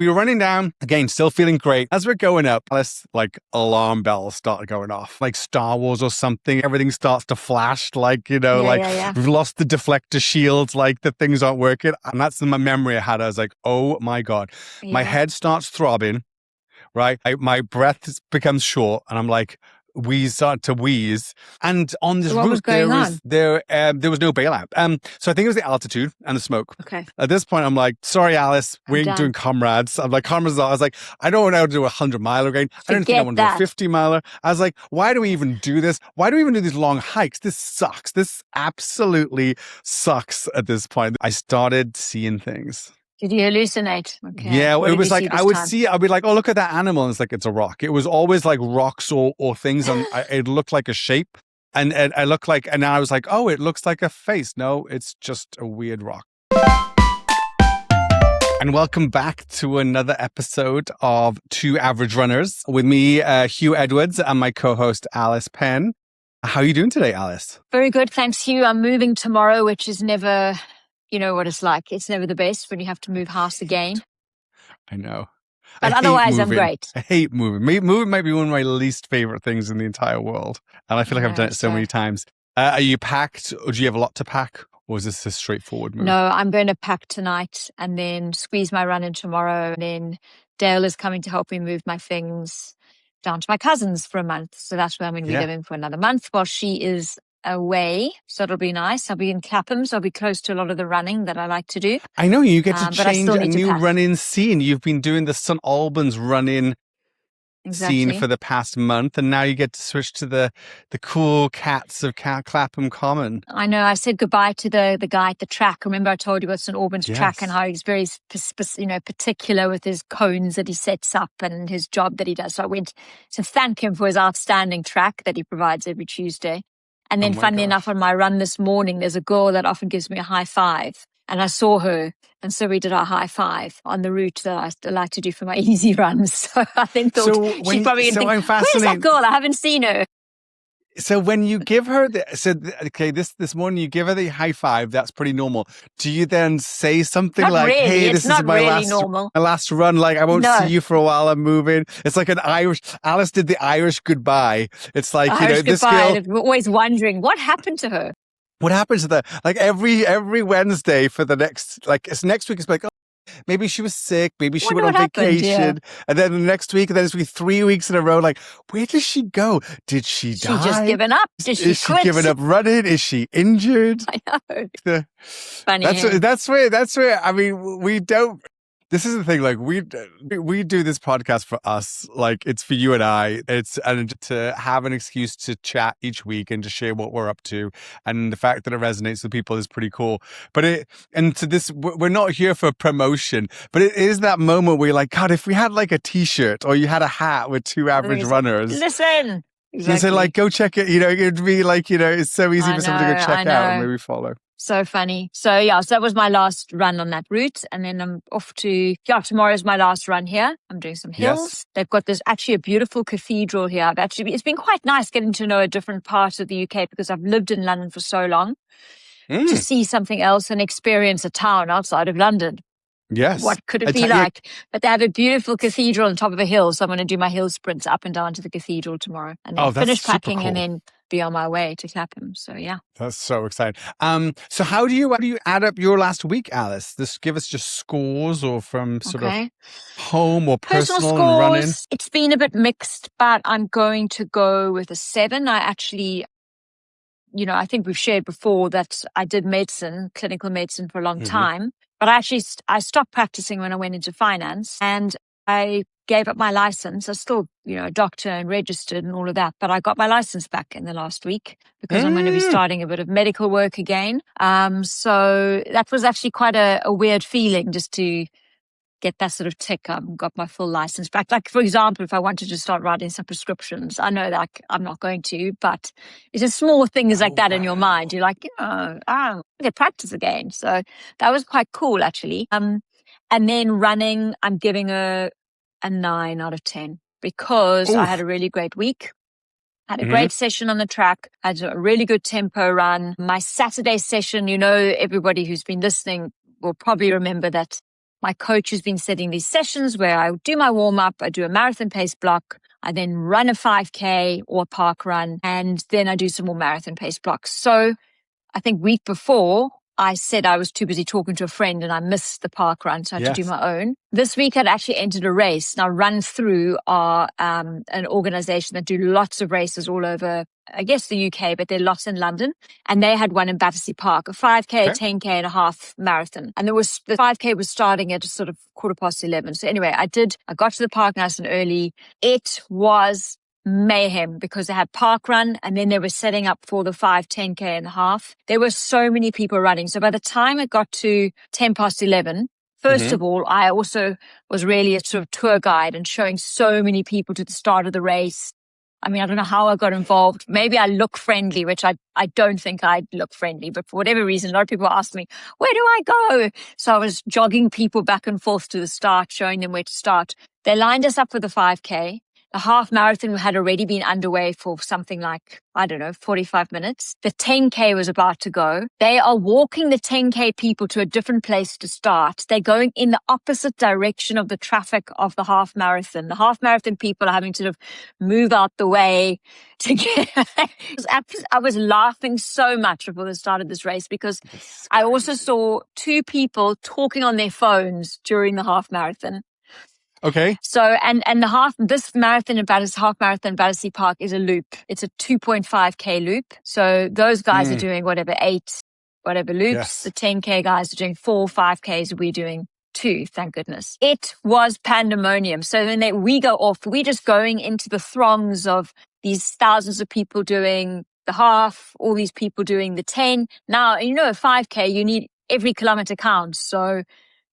We were running down, again, still feeling great. As we're going up, like alarm bells start going off, like Star Wars or something. Everything starts to flash, like, we've lost the deflector shields, like the things aren't working. And that's my memory I had. I was like, oh my God. Yeah. My head starts throbbing, right? My breath becomes short and I'm like, start to wheeze. And on this route, there was no bailout. So I think it was the altitude and the smoke. Okay. At this point, I'm like, sorry, Alice, we ain't doing comrades. I'm like, comrades. I was like, I don't know how to do 100-miler again. I don't think I want to do a 50-miler. I was like, why do we even do this? Why do we even do these long hikes? This sucks. This absolutely sucks at this point. I started seeing things. Did you hallucinate? Okay. Yeah, it was like, I'd be like, oh, look at that animal. And it's like, it's a rock. It was always like rocks or things. And it looked like a shape. And I looked like, and I was like, oh, it looks like a face. No, it's just a weird rock. And welcome back to another episode of Two Average Runners with me, Hugh Edwards, and my co-host, Alice Penn. How are you doing today, Alice? Very good. Thanks, Hugh. I'm moving tomorrow, which is never... You know what it's like. It's never the best when you have to move house again. I know. But otherwise, I'm great. I hate moving. Moving might be one of my least favorite things in the entire world. And I feel like I've done it so many times. Are you packed or do you have a lot to pack? Or is this a straightforward move? No, I'm going to pack tonight and then squeeze my run in tomorrow. And then Dale is coming to help me move my things down to my cousin's for a month. So that's where I'm going to be living for another month while she is away, so it'll be nice. I'll be in Clapham, so I'll be close to a lot of the running that I like to do. I know you get to change a new run-in scene. You've been doing the St. Albans run-in scene for the past month, and now you get to switch to the cool cats of Clapham Common. I know. I said goodbye to the guy at the track. Remember I told you about St. Albans track and how he's very particular with his cones that he sets up and his job that he does. So I went to thank him for his outstanding track that he provides every Tuesday. And then funnily enough, on my run this morning, there's a girl that often gives me a high five. And I saw her. And so we did our high five on the route that I like to do for my easy runs. So I think she's probably going to think, where's that girl? I haven't seen her. So when you give her this morning you give her the high five, that's pretty normal. Do you then say something hey, this is my last run, like I won't see you for a while, I'm moving? It's like Alice did the Irish goodbye. It's like, this girl. We're always wondering what happened to her. What happens to that? Like every Wednesday for the next week, it's like, oh, maybe she was sick. Maybe she went on vacation. And then the next week, and then it's be 3 weeks in a row. Like, where did she go? Did she die? She just given up? Did she quit? Is she given up running? Is she injured? I know. Funny. That's where, I mean, we don't. This is the thing, like we do this podcast for us, like it's for you and I. And to have an excuse to chat each week and to share what we're up to, and the fact that it resonates with people is pretty cool. But we're not here for promotion, but it is that moment where you're like, God, if we had like a T-shirt or you had a hat with Two Average Runners, listen, you say like, go check it. It'd be like, it's so easy for someone to go check out and maybe follow. So funny. So so that was my last run on that route. And then I'm off to, tomorrow's my last run here. I'm doing some hills. Yes. They've got a beautiful cathedral here. It's been quite nice getting to know a different part of the UK because I've lived in London for so long to see something else and experience a town outside of London. Yes. What could it be like? But they have a beautiful cathedral on top of a hill. So I'm going to do my hill sprints up and down to the cathedral tomorrow and then finish packing cool. And then be on my way to Clapham. So yeah. That's so exciting. So how do you add up your last week, Alice? Give us just scores or from sort of home or personal scores, and running? It's been a bit mixed, but I'm going to go with a 7. I actually, I think we've shared before that I did clinical medicine for a long time. But I stopped practicing when I went into finance and I gave up my license. I still, a doctor and registered and all of that, but I got my license back in the last week because I'm going to be starting a bit of medical work again. So that was actually quite a weird feeling just to get that sort of tick. I've got my full license back. Like, for example, if I wanted to start writing some prescriptions, I know that I'm not going to, but it's just small things like that in your mind. You're like, I get practice again. So that was quite cool, actually. And then running, I'm giving a 9 out of 10 because I had a really great week. I had a great session on the track. I had a really good tempo run. My Saturday session, everybody who's been listening will probably remember that my coach has been setting these sessions where I do my warm up, I do a marathon pace block, I then run a 5K or a park run, and then I do some more marathon pace blocks. So I think week before, I said I was too busy talking to a friend and I missed the park run, so I had to do my own. This week I'd actually entered a race. Now Run Through are an organization that do lots of races all over, I guess, the UK, but there are lots in London. And they had one in Battersea Park, a 5K, a 10K and a half marathon. And the 5K was starting at sort of 11:15. So anyway, I got to the park nice and early. It was mayhem because they had park run and then they were setting up for the 5, 10K and a half. There were so many people running. So by the time it got to 11:10, first of all, I also was really a sort of tour guide and showing so many people to the start of the race. I mean, I don't know how I got involved. Maybe I look friendly, which I don't think I look friendly, but for whatever reason, a lot of people asked me, where do I go? So I was jogging people back and forth to the start, showing them where to start. They lined us up for the 5K. The half marathon had already been underway for something like, 45 minutes. The 10K was about to go. They are walking the 10K people to a different place to start. They're going in the opposite direction of the traffic of the half marathon. The half marathon people are having to sort of move out the way to get. I was laughing so much before the start of this race because I also saw 2 people talking on their phones during the half marathon. Okay. So, and this marathon in half marathon Battersea Park is a loop. It's a 2.5K loop. So those guys are doing 8 loops. Yes. The 10K guys are doing 4 5Ks. We're doing 2, thank goodness. It was pandemonium. So then we go off. We're just going into the throngs of these thousands of people doing the half, all these people doing the 10. Now, a 5K, you need every kilometer counts. So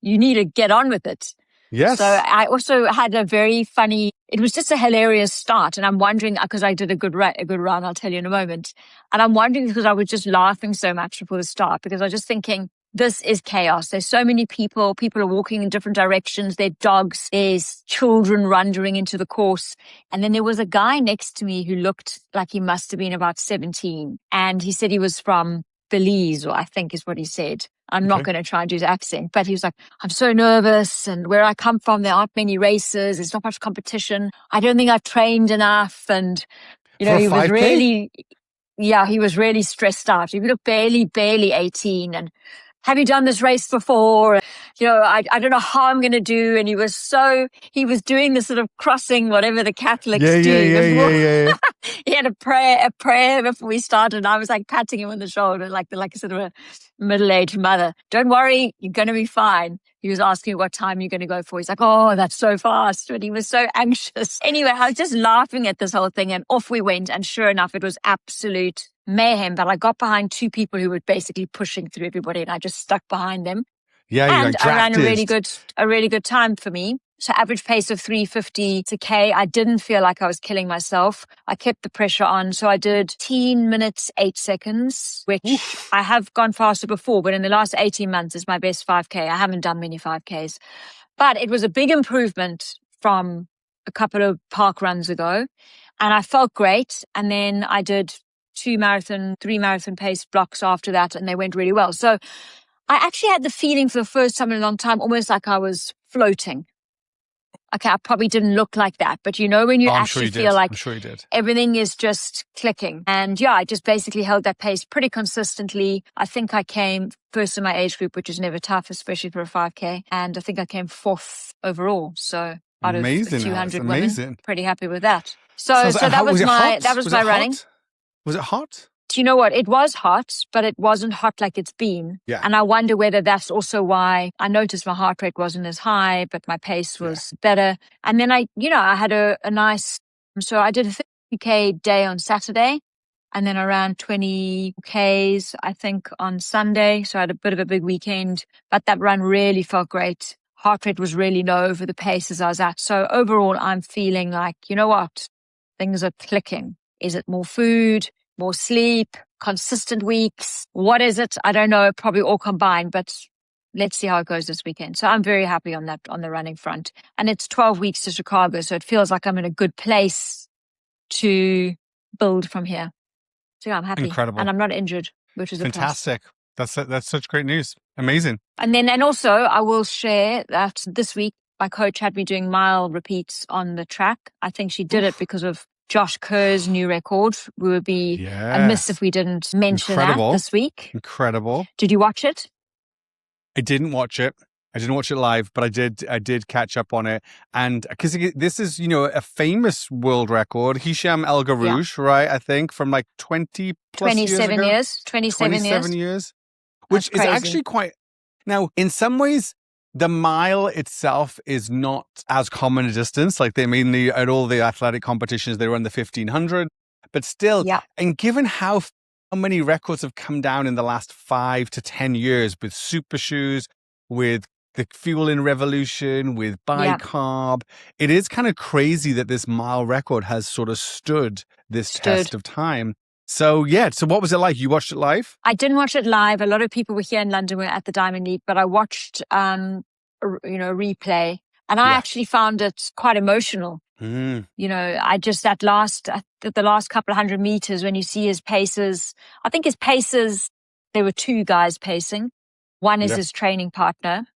you need to get on with it. Yes. So I also had it was just a hilarious start. And I'm wondering, because I did a good run, I'll tell you in a moment. And I'm wondering because I was just laughing so much before the start, because I was just thinking, this is chaos. There's so many people. People are walking in different directions. There are dogs. There's children wandering into the course. And then there was a guy next to me who looked like he must have been about 17. And he said he was from Belize, or I think is what he said. I'm not going to try and do his accent, but he was like, I'm so nervous, and where I come from, there aren't many races. There's not much competition. I don't think I've trained enough. And, he was really, he was really stressed out. He looked barely 18. And have you done this race before? I don't know how I'm going to do. And he was doing this sort of crossing, whatever the Catholics do. Yeah. He had a prayer before we started. And I was like patting him on the shoulder, like a sort of a middle-aged mother. Don't worry, you're going to be fine. He was asking what time you're going to go for. He's like, oh, that's so fast. And he was so anxious. Anyway, I was just laughing at this whole thing, and off we went. And sure enough, it was absolute mayhem. But I got behind 2 people who were basically pushing through everybody, and I just stuck behind them. Yeah, and I ran a really good time for me. So average pace of 3:50 to K. I didn't feel like I was killing myself. I kept the pressure on. So I did 10 minutes, 8 seconds, which I have gone faster before, but in the last 18 months is my best 5K. I haven't done many 5Ks, but it was a big improvement from a couple of park runs ago. And I felt great. And then I did 3 marathon pace blocks after that, and they went really well. So I actually had the feeling for the first time in a long time, almost like I was floating. Okay, I probably didn't look like that, but when you actually feel like everything is just clicking. And I just basically held that pace pretty consistently. I think I came first in my age group, which is never tough, especially for a 5K. And I think I came 4th overall. So out of 200 women, pretty happy with that. So that was my running. Was it hot? Do you know what? It was hot, but it wasn't hot like it's been. Yeah. And I wonder whether that's also why I noticed my heart rate wasn't as high, but my pace was better. And then I had a nice, so I did a 30K day on Saturday, and then I ran 20Ks, I think, on Sunday. So I had a bit of a big weekend, but that run really felt great. Heart rate was really low for the paces I was at. So overall, I'm feeling like, what? Things are clicking. Is it more food? More sleep, consistent weeks? What is it? I don't know, probably all combined, but let's see how it goes this weekend. So I'm very happy on the running front. And it's 12 weeks to Chicago, so it feels like I'm in a good place to build from here. So I'm happy. Incredible. And I'm not injured, which is fantastic. That's such great news. Amazing. And also I will share that this week my coach had me doing mile repeats on the track. I think she did it because of Josh Kerr's new record. We would be amiss if we didn't mention that this week. Incredible. Did you watch it? I didn't watch it. I didn't watch it live, but I did catch up on it. And because this is, a famous world record, Hisham El Garouche, right? I think from like 20 plus 27 years. 27 years. Which is actually quite... Now, in some ways, the mile itself is not as common a distance. Like they mainly, at all the athletic competitions, they run the 1500. But still, and given how many records have come down in the last 5 to 10 years with super shoes, with the fueling revolution, with bicarb, it is kind of crazy that this mile record has sort of stood this test of time. So, so what was it like? You watched it live? I didn't watch it live. A lot of people were here in London, were at the Diamond League, but I watched, replay, and I actually found it quite emotional. I just, the last couple of 100 meters, when you see his paces, I think his paces, there were 2 guys pacing. One is his training partner.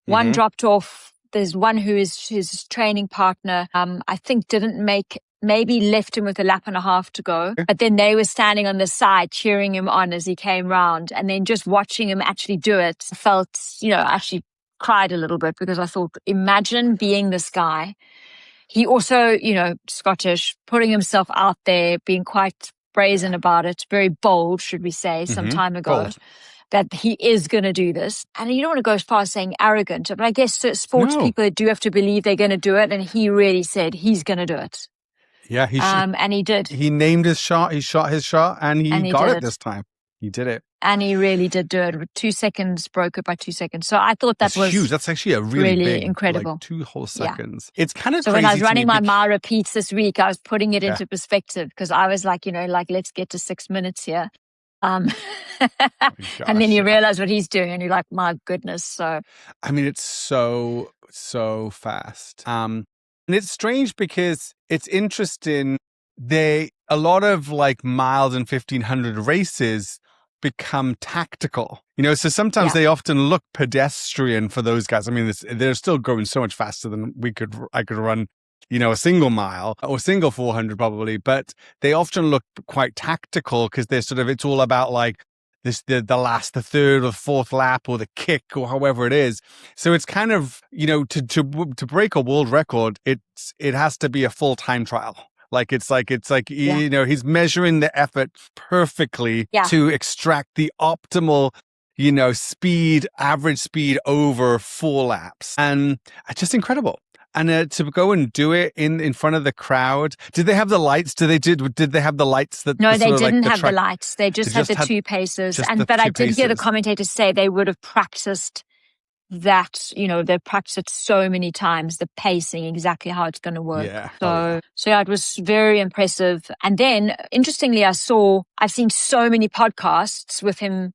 One dropped off. There's one who is his training partner. I think maybe left him with a lap and a half to go. But then they were standing on the side cheering him on as he came round. And then just watching him actually do it, I felt, actually cried a little bit, because I thought, imagine being this guy. He also, Scottish, putting himself out there, being quite brazen about it, very bold, should we say, some time ago. Bold. That he is going to do this. And you don't want to go as far as saying arrogant, but I guess sports people do have to believe they're going to do it. And he really said he's going to do it. Yeah, and he did. He named his shot, he shot his shot, and he got it this time. He did it. And he really did do it. 2 seconds, broke it by 2 seconds. So I thought that was huge. That's actually a really big, incredible. Like 2 whole seconds. It's kind of so crazy. So when I was running my mile repeats this week, I was putting it into perspective, because I was like, let's get to 6 minutes here. And then you realize what he's doing, and you're like, my goodness. So I mean, it's so fast. And it's strange because it's interesting. A lot of like miles and 1500 races become tactical, so sometimes they often look pedestrian for those guys. I mean, they're still going so much faster than I could run, a single mile or single 400 probably, but they often look quite tactical, because they're it's all about like this, the third or fourth lap, or the kick, or however it is. So it's kind of, to break a world record, it has to be a full time trial. It's like he's measuring the effort perfectly to extract the optimal, average speed over 4 laps. And it's just incredible. And to go and do it in front of the crowd. Did they have the lights? Did they have the lights that? No, they didn't have the lights. They just had the 2 paces. But I did hear the commentators say they would have practiced that, they practiced it so many times, the pacing, exactly how it's going to work. So it was very impressive. And then, interestingly, I've seen so many podcasts with him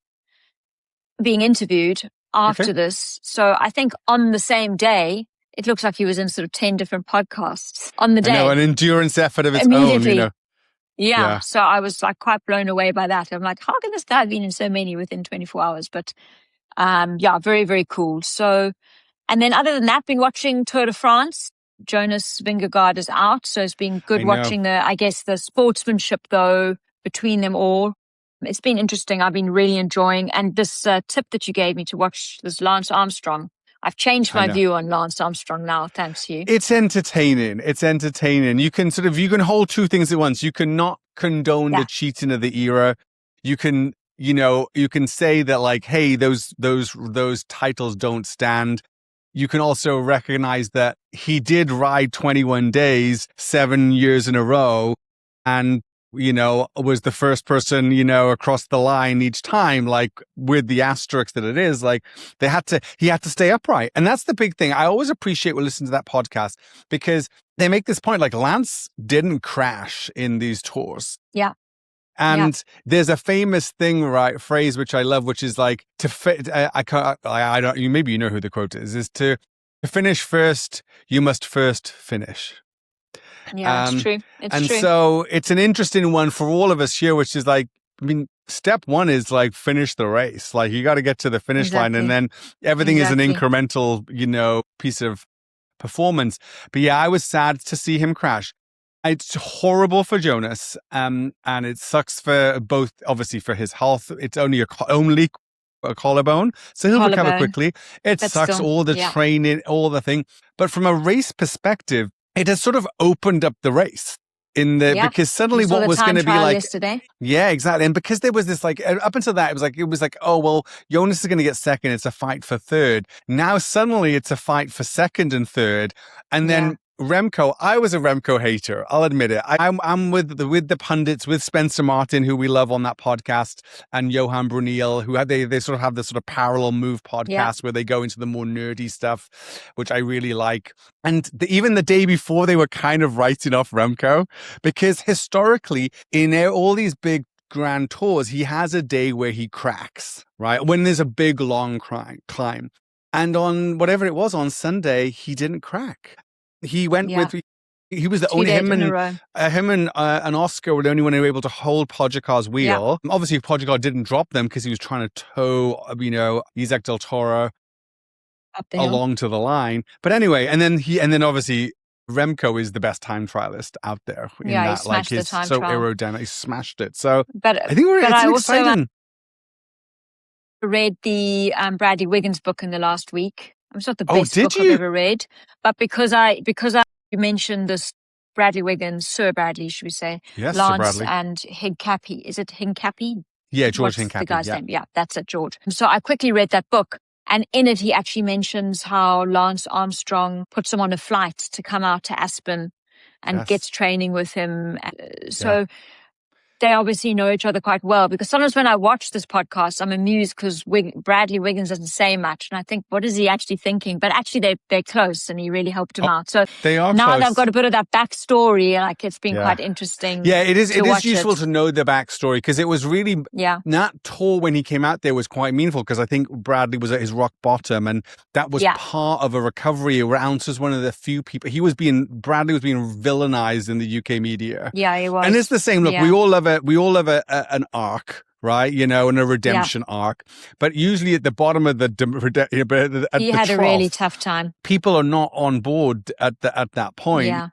being interviewed after this. So I think on the same day, it looks like he was in sort of 10 different podcasts on the day. I know, an endurance effort of its own, Yeah. So I was like quite blown away by that. I'm like, how can this guy have been in so many within 24 hours? But very, very cool. So, and then other than that, been watching Tour de France. Jonas Vingegaard is out. So it's been good watching the sportsmanship though between them all. It's been interesting. I've been really enjoying. And this tip that you gave me to watch this Lance Armstrong, I've changed my view on Lance Armstrong now, thanks to you. It's entertaining. You can hold 2 things at once. You cannot condone the cheating of the era. You can, you can say that like, hey, those titles don't stand. You can also recognize that he did ride 21 days, 7 years in a row, and was the first person, across the line each time, like with the asterisk that it is, like he had to stay upright. And that's the big thing. I always appreciate when listening to that podcast, because they make this point, like Lance didn't crash in these tours. Yeah. And there's a famous phrase, which I love, which is like maybe you know who the quote is to finish first, you must first finish. Yeah, it's true. It's true. So it's an interesting one for all of us here, which is like, I mean, step one is like finish the race. Like you got to get to the finish line, and then everything is an incremental, piece of performance. But yeah, I was sad to see him crash. It's horrible for Jonas, and it sucks for both, obviously for his health. It's only a collarbone, so he'll recover quickly. It sucks, all the training, all the thing. But from a race perspective, it has sort of opened up the race because suddenly what was going to be like yesterday. Yeah, exactly. And because there was this like up until that, it was like, oh well, Jonas is going to get second. It's a fight for third. Now suddenly it's a fight for second and third, and then Remco. I was a Remco hater. I'll admit it. I'm with the pundits, with Spencer Martin, who we love on that podcast, and Johan Brunel, who they sort of have this sort of parallel move podcast where they go into the more nerdy stuff, which I really like. And even the day before, they were kind of writing off Remco because historically, in all these big grand tours, he has a day where he cracks, right? When there's a big long climb. And on whatever it was on Sunday, he didn't crack. He went he was the only, him and Oscar were the only one who were able to hold Pogacar's wheel. Yeah. Obviously, Pogacar didn't drop them because he was trying to tow, Isaac Del Toro along to the line. But anyway, and then obviously Remco is the best time trialist out there. He smashed the time trial. Aerodynamic, he smashed it. So but I think it's exciting. I read the Bradley Wiggins book in the last week. It's not the best book I've ever read, but because you mentioned this Bradley Wiggins, Sir Bradley, should we say? Yes, Lance and Hincapie. Is it Hincapie? Yeah, George What's Hincapie. The guy's name? Yeah, that's it, George. So I quickly read that book, and in it he actually mentions how Lance Armstrong puts him on a flight to come out to Aspen and gets training with him. So they obviously know each other quite well, because sometimes when I watch this podcast, I'm amused because Bradley Wiggins doesn't say much. And I think, what is he actually thinking? But actually they're close, and he really helped him out. So they are now close. that I've got a bit of that backstory, like it's been quite interesting. Yeah, it is useful to know the backstory, because it was really, that tour when he came out there was quite meaningful, because I think Bradley was at his rock bottom, and that was part of a recovery. Rance was one of the few people, Bradley was being villainized in the UK media. Yeah, he was. And it's the same, look, we all love an arc, right? And a redemption arc. But usually at the bottom of he had a really tough time. People are not on board at that point. Yeah.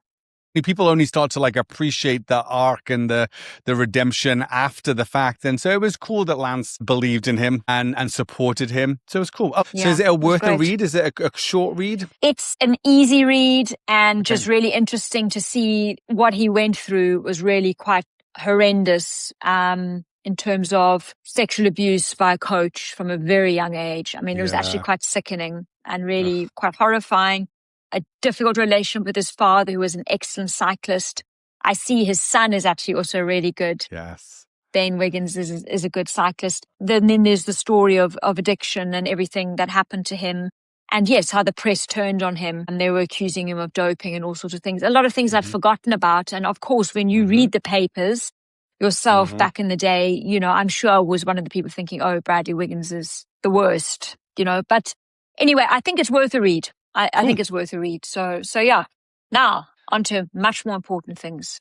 People only start to appreciate the arc and the redemption after the fact. And so it was cool that Lance believed in him and supported him. So it was cool. So is it worth a read? Is it a short read? It's an easy read, and just really interesting to see what he went through. Was really quite horrendous in terms of sexual abuse by a coach from a very young age. I mean, it was actually quite sickening and really quite horrifying. A difficult relationship with his father, who was an excellent cyclist. I see his son is actually also really good. Yes. Dane Wiggins is a good cyclist. Then there's the story of addiction and everything that happened to him. And yes, how the press turned on him, and they were accusing him of doping and all sorts of things. A lot of things I'd forgotten about. And of course, when you read the papers yourself back in the day, I'm sure I was one of the people thinking, oh, Bradley Wiggins is the worst, But anyway, I think it's worth a read. I think it's worth a read. So yeah. Now, on to much more important things.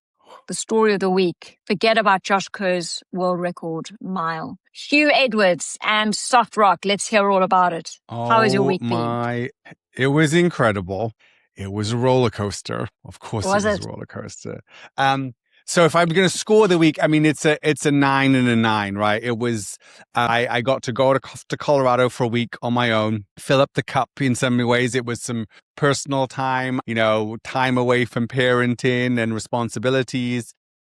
The story of the week. Forget about Josh Kerr's world record mile. Hugh Edwards and Soft Rock. Let's hear all about it. How has your week been? It was incredible. It was a roller coaster. Of course, it was a roller coaster. So if I'm going to score the week, I mean, it's a 9 and a 9, right? It was, I got to go to Colorado for a week on my own, fill up the cup in some ways. It was some personal time, time away from parenting and responsibilities.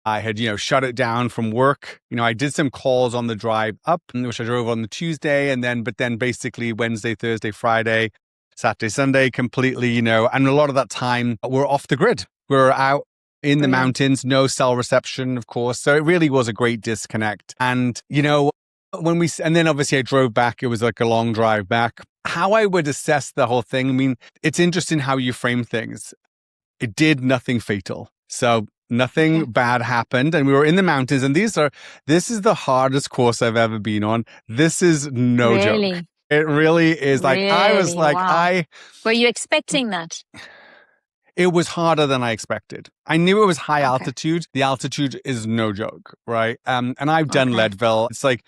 I had, shut it down from work. I did some calls on the drive up, which I drove on the Tuesday, but then basically Wednesday, Thursday, Friday, Saturday, Sunday, completely, and a lot of that time we're off the grid. We're out in the mountains, no cell reception, of course. So it really was a great disconnect. And, and then obviously I drove back. It was like a long drive back. How I would assess the whole thing, I mean, it's interesting how you frame things. It did nothing fatal. So nothing bad happened. And we were in the mountains. And this is the hardest course I've ever been on. This is no joke. It really is. I was like, Were you expecting that? It was harder than I expected. I knew it was high altitude. The altitude is no joke, right? And I've done Leadville. It's like,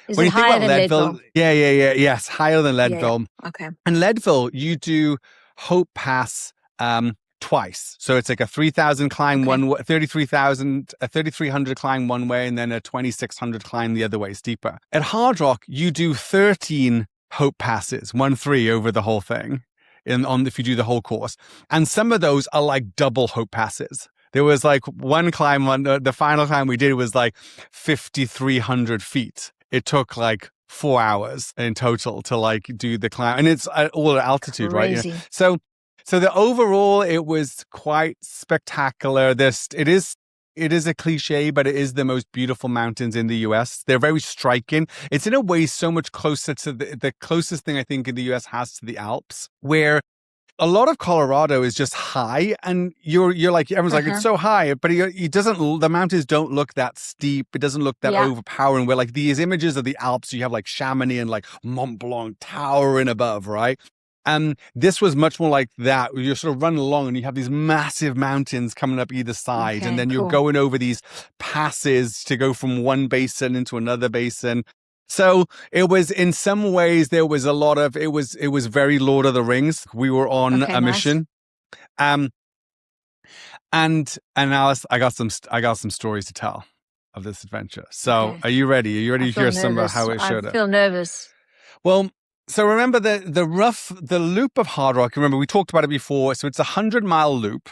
is when it you think higher about than Leadville, yes, higher than Leadville. Yeah. Okay. And Leadville, you do Hope Pass twice. So it's like a 3,000 climb one way, 3,300 climb one way, and then a 2,600 climb the other way, steeper. At Hardrock, you do 13 Hope Passes, 1-3 over the whole thing. If you do the whole course. And some of those are like double Hope Passes. There was like one climb, the final climb we did was like 5,300 feet. It took like 4 hours in total to like do the climb. And it's all at altitude, Crazy. right? So the overall, it was quite spectacular. It is a cliche, but it is the most beautiful mountains in the US. They're very striking. It's in a way so much closer to the closest thing I think in the US has to the Alps, where a lot of Colorado is just high, and you're like, everyone's like, it's so high, but the mountains don't look that steep. It doesn't look that overpowering. Where like these images of the Alps, you have like Chamonix and like Mont Blanc towering above, right? And this was much more like that. You're sort of running along and you have these massive mountains coming up either side. And then you're going over these passes to go from one basin into another basin. So it was, in some ways, there was a lot of, it was very Lord of the Rings. We were on a mission. And Alice, I got some stories to tell of this adventure. So are you ready? Are you ready to hear some of how it showed up? I feel nervous. Well, so remember the loop of Hardrock. Remember, we talked about it before. So it's a 100-mile loop,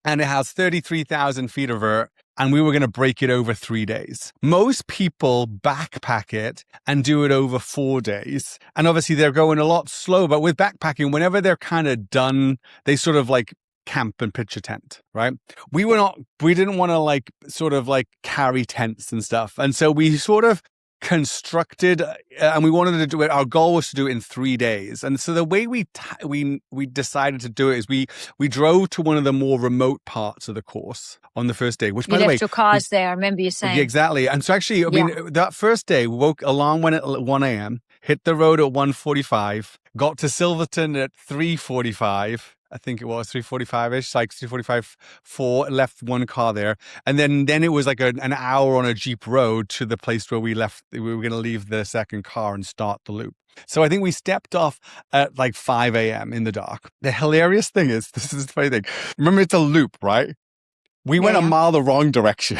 and it has 33,000 feet of vert, and we were going to break it over 3 days. Most people backpack it and do it over 4 days. And obviously they're going a lot slow, but with backpacking, whenever they're kind of done, they sort of like camp and pitch a tent, right? We didn't want to like sort of like carry tents and stuff. And so we sort of constructed, and we wanted to do it. Our goal was to do it in 3 days. And so the way we decided to do it is we drove to one of the more remote parts of the course on the first day, which by the way, you left your cars there. I remember you saying. Yeah, exactly. And so actually, I mean, that first day, alarm went at 1 a.m., hit the road at 1:45, got to Silverton at 3:45. I think it was 3:45-ish, like 3:45, 4, left one car there. And then it was like an hour on a Jeep road to the place where we were going to leave the second car and start the loop. So I think we stepped off at like 5 a.m. in the dark. The hilarious thing is, this is the funny thing. Remember, it's a loop, right? We went a mile the wrong direction.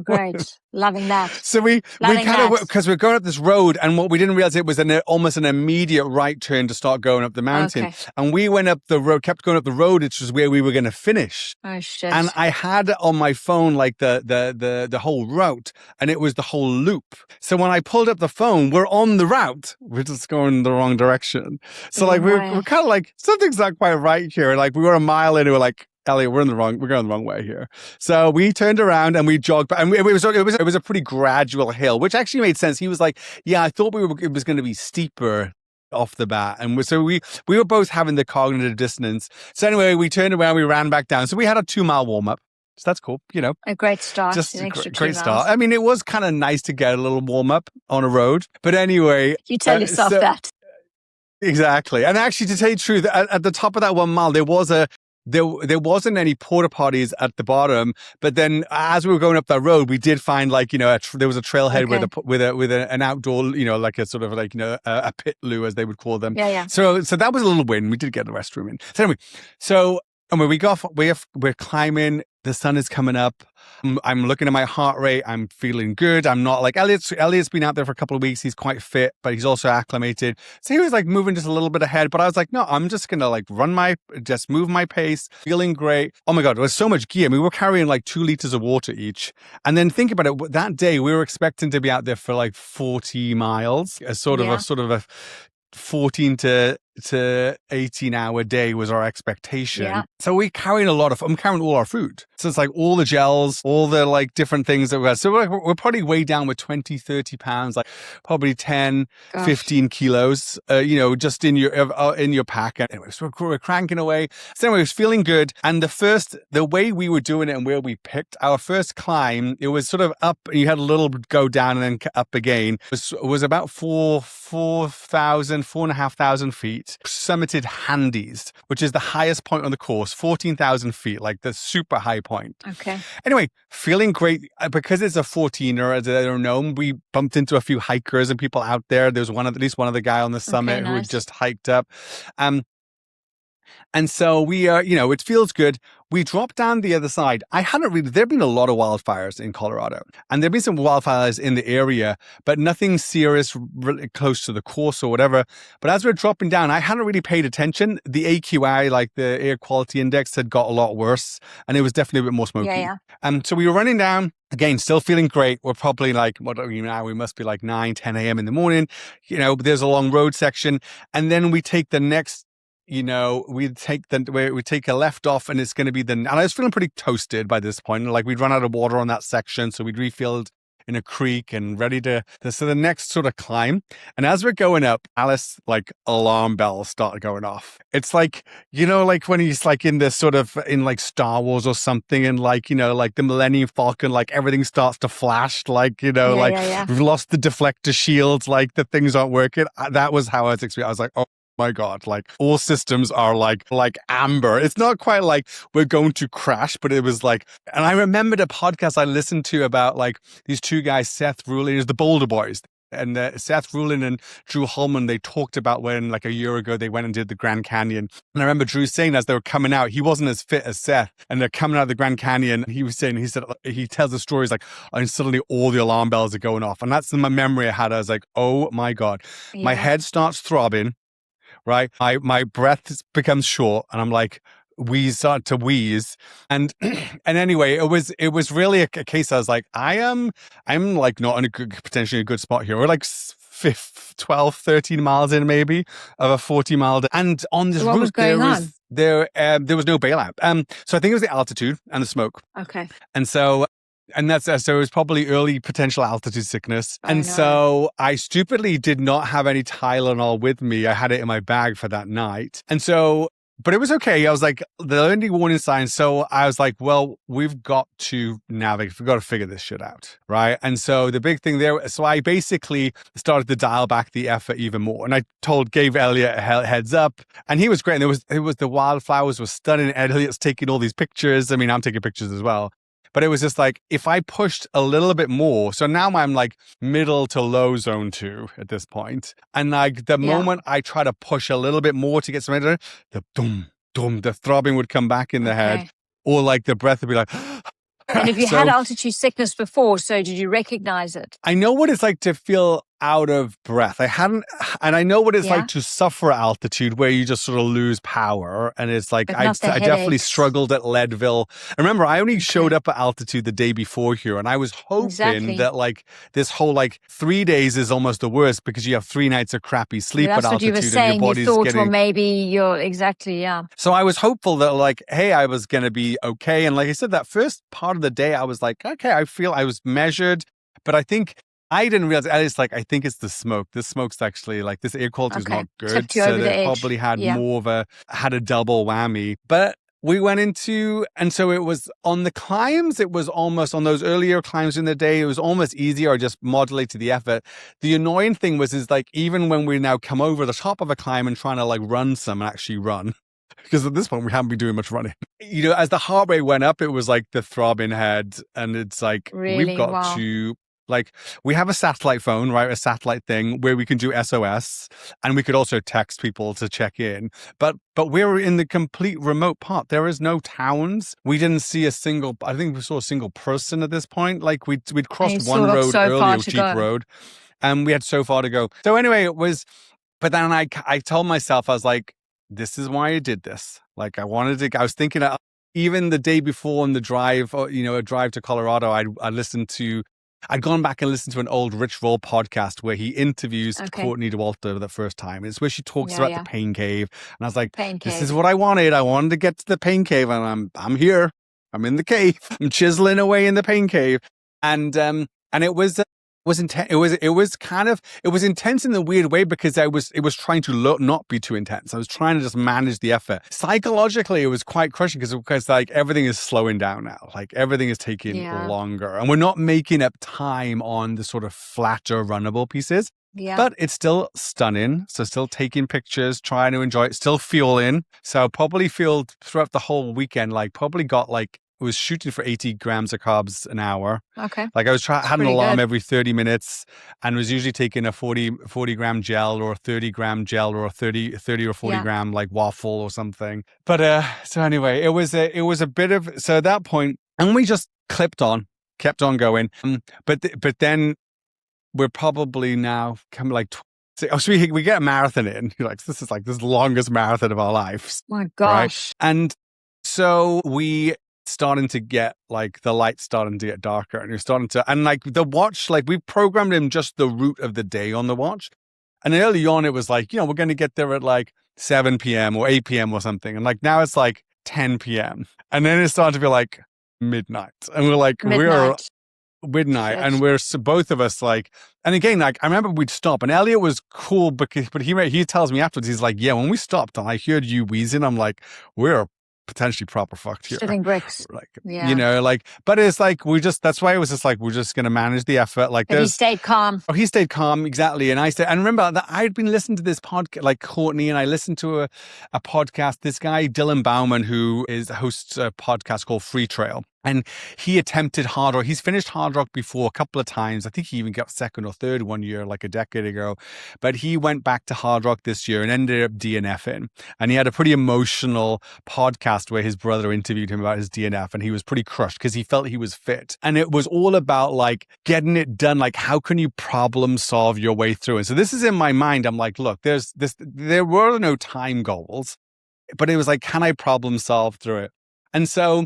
Great. Loving that. So we kind of, because we're going up this road, and what we didn't realize, it was almost an immediate right turn to start going up the mountain. And we went up the road, kept going up the road, which was where we were going to finish. Oh shit. And I had on my phone like the whole route, and it was the whole loop. So when I pulled up the phone, we're on the route. We're just going the wrong direction. So like we're kind of like, something's not quite right here. Like we were a mile in, and we're like, Elliot, we're going the wrong way here. So we turned around and we jogged back, and it was a pretty gradual hill, which actually made sense. He was like, yeah, I thought it was going to be steeper off the bat. And so we were both having the cognitive dissonance. So anyway, we turned around, we ran back down. So we had a 2-mile warm up. So that's cool, you know. A great start. Just a great start. I mean, it was kind of nice to get a little warm up on a road. But anyway. You tell yourself that. Exactly. And actually, to tell you the truth, at the top of that 1 mile, there wasn't any porta potties at the bottom, but then as we were going up that road, we did find like, you know, there was a trailhead with an outdoor, you know, like a sort of like, you know, a pit loo, as they would call them. Yeah. So that was a little win. We did get the restroom in. So anyway, and when we're climbing, the sun is coming up. I'm looking at my heart rate. I'm feeling good. I'm not like Elliot's been out there for a couple of weeks. He's quite fit, but he's also acclimated. So he was like moving just a little bit ahead, but I was like, no, I'm just going to like move my pace, feeling great. Oh my God, there was so much gear. I mean, we were carrying like 2 liters of water each. And then think about it. That day we were expecting to be out there for like 40 miles, a sort of a 14 to 18-hour day was our expectation. Yeah. So I'm carrying all our food. So it's like all the gels, all the like different things that we had. So we're probably way down with 20, 30 pounds, like probably 10, 15 kilos, you know, just in your pack. Anyway, so we're cranking away. So anyway, it was feeling good. And the way we were doing it and where we picked our first climb, it was sort of up, you had a little go down and then up again. It was about 4,500 feet. feet, summited Handies, which is the highest point on the course, 14,000 feet, like the super high point. Okay. Anyway, feeling great because it's a 14er, as they're known. We bumped into a few hikers and people out there. There's at least one of the guy on the summit who had just hiked up. And so we are, it feels good. We dropped down the other side. There've been a lot of wildfires in Colorado, and there've been some wildfires in the area, but nothing serious really close to the course or whatever. But as we're dropping down, I hadn't really paid attention. The AQI, like the air quality index, had got a lot worse, and it was definitely a bit more smoky. Yeah. So we were running down. Again, still feeling great. We're probably like, what are we now? We must be like 9, 10 a.m. in the morning. There's a long road section. And then we take the next, we take a left off, and it's going to be and I was feeling pretty toasted by this point. Like we'd run out of water on that section. So we'd refilled in a creek and ready so the next sort of climb. And as we're going up, Alice, like alarm bells started going off. It's like, like when he's like in this sort of in like Star Wars or something, and like, like the Millennium Falcon, like everything starts to flash, like, we've lost the deflector shields, like the things aren't working. That was how I was experiencing. I was like, oh my God, like all systems are like amber. It's not quite like we're going to crash, but it was like, and I remembered a podcast I listened to about like these two guys, Seth Rulin, the Boulder Boys. And Seth Rulin and Drew Holman, they talked about when like a year ago they went and did the Grand Canyon. And I remember Drew saying as they were coming out, he wasn't as fit as Seth. And they're coming out of the Grand Canyon. He tells the stories like, and suddenly all the alarm bells are going off. And that's my memory I had. I was like, oh my God, my head starts throbbing. Right, my breath becomes short, and I'm like, start to wheeze, and anyway, it was really a case. I was like, I'm like not in potentially a good spot here. We're like 12, 13 miles in maybe of a 40-mile, and on this route there was no bailout. So I think it was the altitude and the smoke. Okay, and so. And so it was probably early potential altitude sickness. So I stupidly did not have any Tylenol with me. I had it in my bag for that night. And so, but it was okay. I was like, the early warning signs. So I was like, well, we've got to navigate. We've got to figure this shit out. Right. And so the big thing there, so I basically started to dial back the effort even more. And I gave Elliot a heads up, and he was great. And it was the wildflowers were stunning. Elliot's taking all these pictures. I mean, I'm taking pictures as well. But it was just like, if I pushed a little bit more, so now I'm like middle to low zone 2 at this point. And like the moment I try to push a little bit more to get some energy, the the throbbing would come back in the head, or like the breath would be like. And if you had altitude sickness before, so did you recognize it? I know what it's like to feel out of breath. I know what it's like to suffer altitude where you just sort of lose power. And it's like, I definitely struggled at Leadville. I remember I only showed up at altitude the day before here, and I was hoping that like this whole like 3 days is almost the worst because you have 3 nights of crappy sleep at altitude. That's what you were saying. You thought, well, maybe you're So I was hopeful that like, hey, I was going to be okay. And like I said, that first part of the day, I was like, okay, I feel I was measured, but I think I didn't realize. It's like, I think it's the smoke. This smoke's actually like, this air quality is not good. So they probably had had a double whammy. But we went into, and so it was on the climbs, it was almost on those earlier climbs in the day, it was almost easier, or just modulated the effort. The annoying thing is like, even when we now come over the top of a climb and trying to like run some and actually run, because at this point we haven't been doing much running. As the heart rate went up, it was like the throbbing head, and it's like, we've got to. Like, we have a satellite phone, right? A satellite thing where we can do SOS, and we could also text people to check in. But we're in the complete remote part. There is no towns. We didn't see I think we saw a single person at this point. Like we'd crossed one road earlier, Jeep Road, and we had so far to go. So anyway, but then I told myself, I was like, this is why I did this. Like I was thinking even the day before on the drive, a drive to Colorado, I'd gone back and listened to an old Rich Roll podcast where he interviews Courtney DeWalter the first time. It's where she talks about the pain cave. And I was like, this is what I wanted. I wanted to get to the pain cave, and I'm here. I'm in the cave. I'm chiseling away in the pain cave. And it was intense. It was intense in the weird way because it was trying to not be too intense. I was trying to just manage the effort. Psychologically, it was quite crushing because like everything is slowing down now. Like everything is taking longer, and we're not making up time on the sort of flatter runnable pieces. Yeah. But it's still stunning. So still taking pictures, trying to enjoy it, still fueling. So probably fueled throughout the whole weekend, like probably got like, was shooting for 80 grams of carbs an hour. Okay. Like I was had an pretty alarm good. every 30 minutes and was usually taking a 40 gram gel or a 30 gram gel or a 30 or 40 gram like waffle or something. But so anyway, it was a bit of, so at that point, and we just kept on going. But then we're probably now coming like, so we get a marathon in. You're like, this is the longest marathon of our lives. My gosh. Right? And so we starting to get like the lights starting to get darker, and you're starting to, and like the watch, like we programmed him just the route of the day on the watch. And early on it was like, we're going to get there at like 7 p.m. or 8 p.m. or something. And like now it's like 10 p.m. And then it started to be like midnight. And we're like, we're midnight. And we're both of us like, and again, like I remember we'd stop and Elliot was cool because, but he tells me afterwards, he's like, yeah, when we stopped and I heard you wheezing, I'm like, we're potentially proper fucked here. Shitting bricks. Like, but it's like, that's why it was just like, we're just going to manage the effort. Like, but he stayed calm. Oh, he stayed calm. Exactly. And and remember that I'd been listening to this podcast, like Courtney, and I listened to a podcast, this guy, Dylan Bauman, who hosts a podcast called Free Trail. And he attempted Hardrock. He's finished Hardrock before a couple of times. I think he even got second or third one year, like a decade ago. But he went back to Hardrock this year and ended up DNFing. And he had a pretty emotional podcast where his brother interviewed him about his DNF. And he was pretty crushed because he felt he was fit. And it was all about like getting it done. Like, how can you problem solve your way through? And so this is in my mind. I'm like, look, there were no time goals, but it was like, can I problem solve through it? And so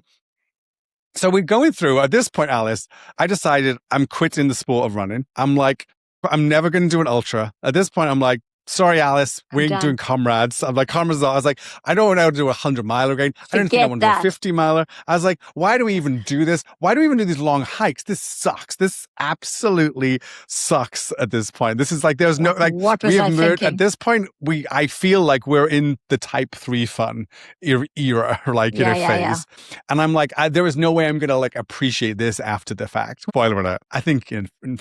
we're going through, at this point, Alice, I decided I'm quitting the sport of running. I'm like, I'm never going to do an ultra. At this point, I'm like, sorry, Alice, we ain't doing comrades. I'm like, comrades. I was like, I don't know how to do a 100-miler again. I don't think I want to do a 50-miler. I was like, why do we even do this? Why do we even do these long hikes? This sucks. This absolutely sucks at this point. This is like, there's no, like, what was I thinking? At this point, I feel like we're in the type 3 fun era, like in a phase. Yeah. And I'm like, there is no way I'm going to like appreciate this after the fact. Spoiler alert. I think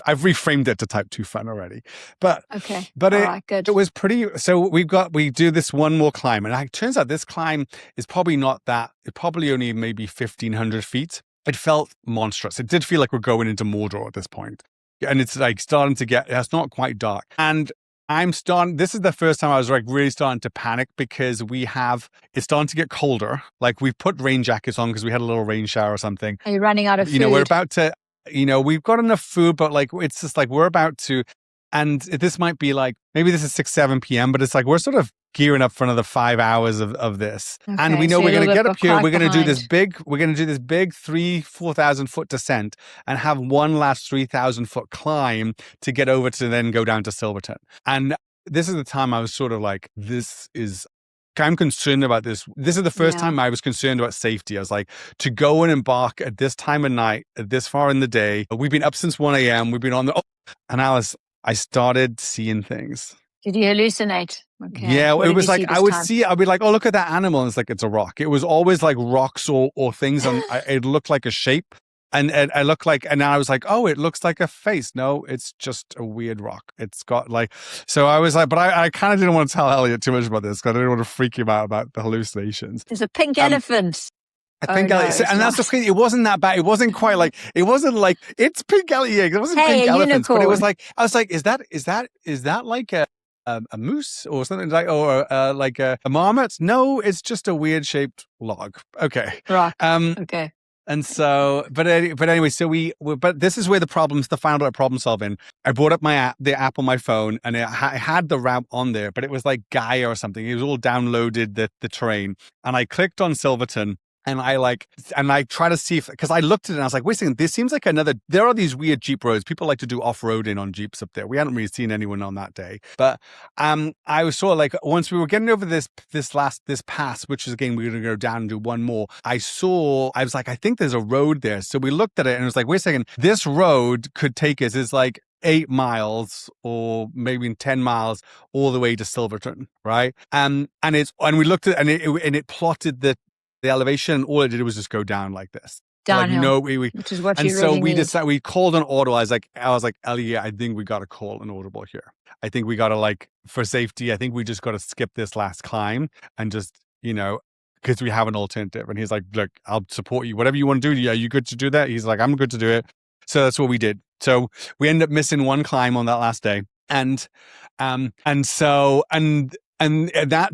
I've reframed it to type 2 fun already. But, okay. But all right, good. It was pretty, so we do this one more climb, and it turns out this climb is probably not that, it probably only maybe 1,500 feet. It felt monstrous. It did feel like we're going into Mordor at this point. And it's like starting to get, it's not quite dark. And this is the first time I was like really starting to panic because it's starting to get colder. Like we've put rain jackets on because we had a little rain shower or something. Are you running out of food? We're about to, we've got enough food, but like, it's just like, we're about to, and this might be like, maybe this is 6, 7 p.m., but it's like, we're sort of gearing up for another 5 hours of this. Okay, and we know we're going to get up here. We're going to do this big 4,000 foot descent and have one last 3,000 foot climb to get over to then go down to Silverton. And this is the time I was sort of like, I'm concerned about this. This is the first time I was concerned about safety. I was like, to go and embark at this time of night, at this far in the day. We've been up since 1 a.m. We've been on and I started seeing things. Did you hallucinate? Okay. Yeah, it was like, I'd be like, oh, look at that animal. And it's like, it's a rock. It was always like rocks or things. It looked like a shape. And I looked like, and I was like, oh, it looks like a face. No, it's just a weird rock. It's got like, so I was like, but I kind of didn't want to tell Elliot too much about this because I didn't want to freak him out about the hallucinations. There's a pink elephant. I think, and that's the thing. It wasn't that bad. It wasn't quite like, it wasn't like, it's pink elephant. Yeah, it wasn't pink elephants, but it was like, I was like, is that like a moose or something like, or like a marmot? No, it's just a weird shaped log. Okay. Rock. Okay. And so, but anyway, but this is where the final bit of problem solving. I brought up the app on my phone, and I had the route on there, but it was like Gaia or something. It was all downloaded, the terrain, and I clicked on Silverton. And I try to see if, because I looked at it and I was like, wait a second, this seems like there are these weird Jeep roads. People like to do off-roading on Jeeps up there. We hadn't really seen anyone on that day. But I was sort of like, once we were getting over this pass, which is again, we're going to go down and do one more. I was like, I think there's a road there. So we looked at it and it was like, wait a second, this road could take us, it's like 8 miles or maybe 10 miles all the way to Silverton, right? And we looked at it and it plotted the elevation, and all it did was just go down like this. downhill, which is what and you so really we need. decided, we called an audible. I was like, Elliot, I think we got to call an audible here. I think we got to, like, for safety, I think we just got to skip this last climb and just, because we have an alternative. And he's like, look, I'll support you. Whatever you want to do. Are you good to do that? He's like, I'm good to do it. So that's what we did. So we ended up missing one climb on that last day. And that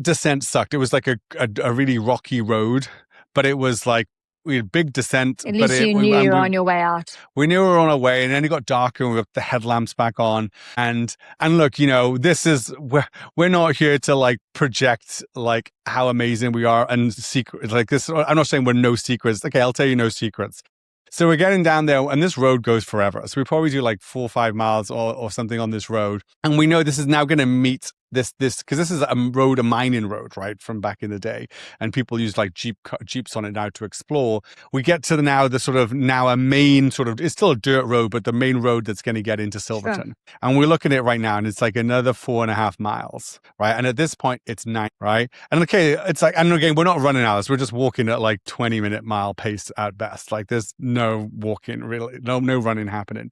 descent sucked. It was like a really rocky road, but it was like, we had big descent. At least you knew you were on your way out. We knew we were on our way, and then it got darker and we got the headlamps back on. And look, this is, we're not here to like project like how amazing we are and secret like this. I'm not saying we're no secrets. Okay, I'll tell you no secrets. So we're getting down there, and this road goes forever. So we probably do like 4 or 5 miles or something on this road. And we know this is now going to meet this, because this is a mining road, right, from back in the day. And people use like Jeeps on it now to explore. We get to a main it's still a dirt road, but the main road that's going to get into Silverton. Sure. And we're looking at it right now, and it's like another 4.5 miles, right? And at this point, it's 9, right? And okay, it's like, and again, we're not running hours. We're just walking at like 20-minute mile pace at best. Like there's no walking really, no running happening.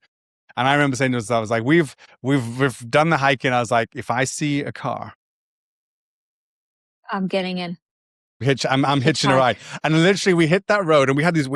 And I remember saying to myself, I was like, we've done the hiking. I was like, if I see a car, I'm getting in. I'm hitching a ride. And literally we hit that road, and I had this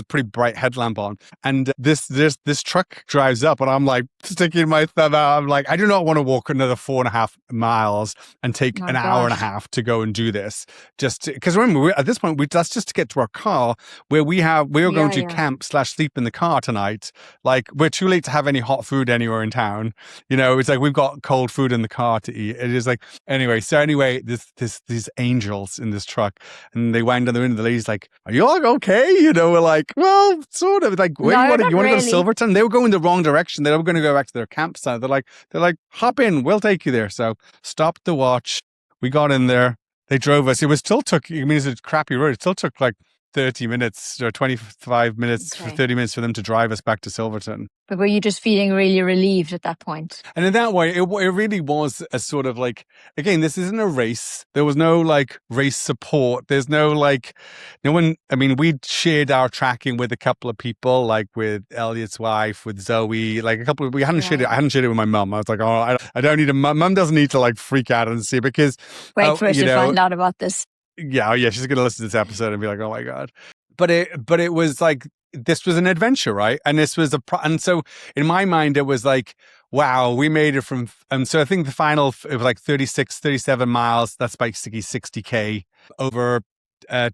pretty bright headlamp on, and this truck drives up, and I'm like sticking my thumb out. I'm like, I do not want to walk another 4.5 miles and take an hour and a half to go and do this. Just because remember, at this point, that's just to get to our car, where we're going to camp / sleep in the car tonight. Like, we're too late to have any hot food anywhere in town. It's like we've got cold food in the car to eat. It is like, anyway, these angels in this truck, and they wang down the window. The lady's like, "Are you all okay?" We're like, "Well, sort of." Like, where you want to go to Silverton? They were going the wrong direction. They were going to go back to their campsite. They're like, "Hop in, we'll take you there." So stopped the watch. We got in there. They drove us. It's a crappy road. It still took like 30 minutes or 25 minutes, 30 minutes for them to drive us back to Silverton. But were you just feeling really relieved at that point? And in that way, it really was a sort of like, again, this isn't a race. There was no like race support. There's no like, no one, I mean, we shared our tracking with a couple of people, like with Elliot's wife, with Zoe, like a couple of, I hadn't shared it with my mum. I was like, oh, I don't need mum doesn't need to like freak out and see, because. Wait for us to find out about this. Yeah, she's going to listen to this episode and be like, oh my God. But it was like, this was an adventure, right? And this was and so in my mind, it was like, wow, we made it from, and so I think the final, it was like 36, 37 miles. That's basically 60K over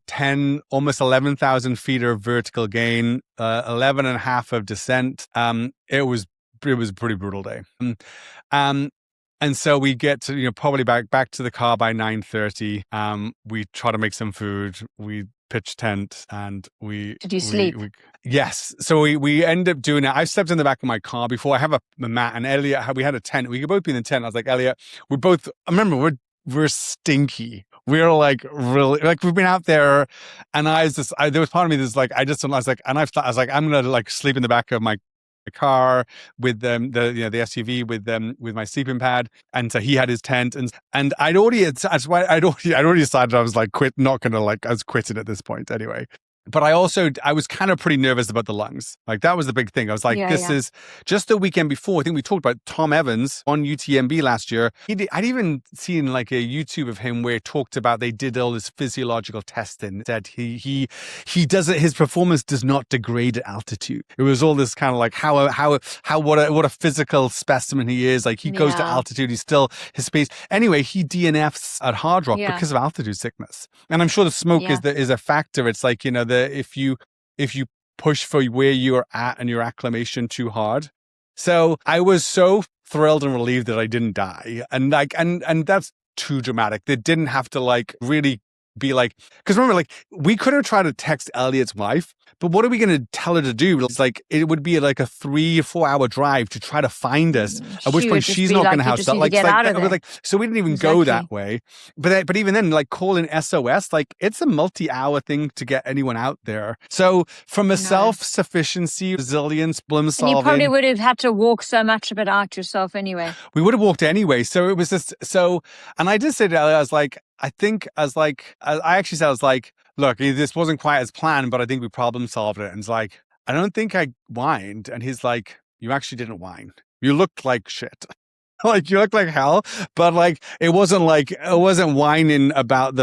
10, almost 11,000 feet of vertical gain, 11 and a half of descent. It was a pretty brutal day. And so we get to, probably back to the car by 9:30. We try to make some food. We pitch tent, and Did you sleep? Yes. So we end up doing it. I slept in the back of my car before. I have a mat, and Elliot, we had a tent. We could both be in the tent. I was like, Elliot, we're stinky. We're like really, like, we've been out there, and there was part of me that's like, I was like, I'm going to like sleep in the back of my car with the SUV with my sleeping pad. And so he had his tent, and I'd already decided I was like I was quitting at this point anyway. But I was kind of pretty nervous about the lungs. Like, that was the big thing. I was like, this is just the weekend before. I think we talked about Tom Evans on UTMB last year. I'd even seen like a YouTube of him where he talked about, they did all this physiological testing. Said he does it. His performance does not degrade at altitude. It was all this kind of like what a physical specimen he is. Like, he goes to altitude. He's still his pace. Anyway, he DNFs at Hardrock because of altitude sickness. And I'm sure the smoke is a factor. It's like, if you push for where you're at and your acclimation too hard. So I was so thrilled and relieved that I didn't die. And like, and that's too dramatic. They didn't have to like really be like, because remember, like, we could have tried to text Elliot's wife, but what are we going to tell her to do? It's like, it would be like a 3 or 4 hour drive to try to find us, at which point she's not going to have stuff. Like, so we didn't even go that way. But even then, like, calling SOS, like, it's a multi-hour thing to get anyone out there. So from a self-sufficiency, resilience, problem solving. And you probably would have had to walk so much of it out yourself anyway. We would have walked anyway. So it was just, and I did say to Elliot, I actually said, look, this wasn't quite as planned, but I think we problem solved it. And it's like, I don't think I whined. And he's like, you actually didn't whine. You looked like shit. Like you look like hell, but like it wasn't whining about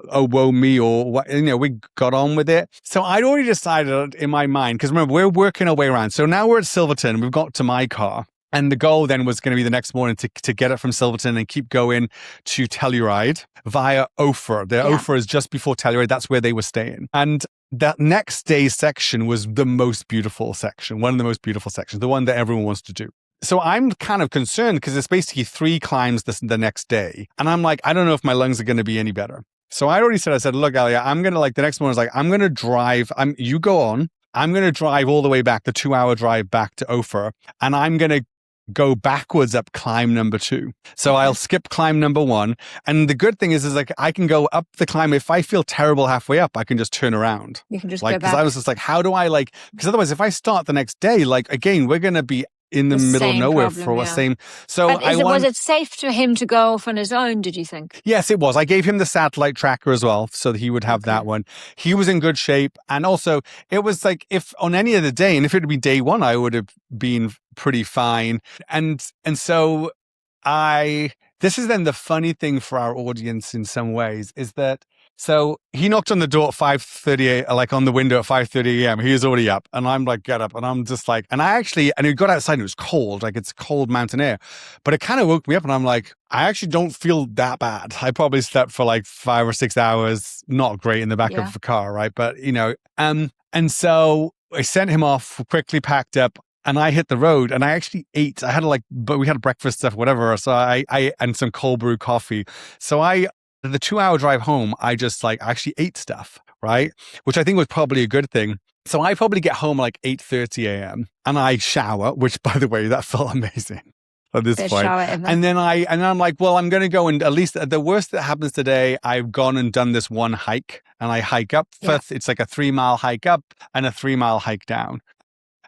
oh woe me or what, we got on with it. So I'd already decided in my mind, because remember we're working our way around. So now we're at Silverton, we've got to my car. And the goal then was going to be the next morning to get it from Silverton and keep going to Telluride via Ophir. Ophir is just before Telluride. That's where they were staying. And that next day's section was the most beautiful section, one of the most beautiful sections, the one that everyone wants to do. So I'm kind of concerned because it's basically 3 climbs the next day. And I'm like, I don't know if my lungs are going to be any better. So I already said, look, Elliot, I'm going to the next morning, I was like, I'm going to drive. You go on. I'm going to drive all the way back, the 2-hour drive back to Ophir. And I'm going to go backwards up climb number 2. So I'll skip climb number 1. And the good thing is like I can go up the climb. If I feel terrible halfway up, I can just turn around. You can just go back. Because I was just like, how do I because otherwise if I start the next day, again, we're going to be in the middle of nowhere for the same. So was it safe for him to go off on his own, did you think? Yes, it was. I gave him the satellite tracker as well, so that he would have that one. He was in good shape. And also it was like if on any other day, and if it would be day 1, I would have been pretty fine. And so this is then the funny thing for our audience in some ways is that, so he knocked on the door at 5:30, like on the window at 5:30 a.m. He was already up. And I'm like, get up. And I'm just like, and he got outside and it was cold, like it's cold mountain air. But it kind of woke me up and I'm like, I actually don't feel that bad. I probably slept for like 5 or 6 hours, not great in the back of the car, right? But, and so I sent him off, quickly packed up. And I hit the road and I actually ate. I had but we had breakfast stuff, whatever. So I and some cold brew coffee. So the 2-hour drive home, I just actually ate stuff, right? Which I think was probably a good thing. So I probably get home like 8:30 a.m. and I shower, which by the way, that felt amazing at this point. And then I'm like, well, I'm going to go and at least the worst that happens today, I've gone and done this one hike and I hike up. First, it's like a 3-mile hike up and a 3-mile hike down.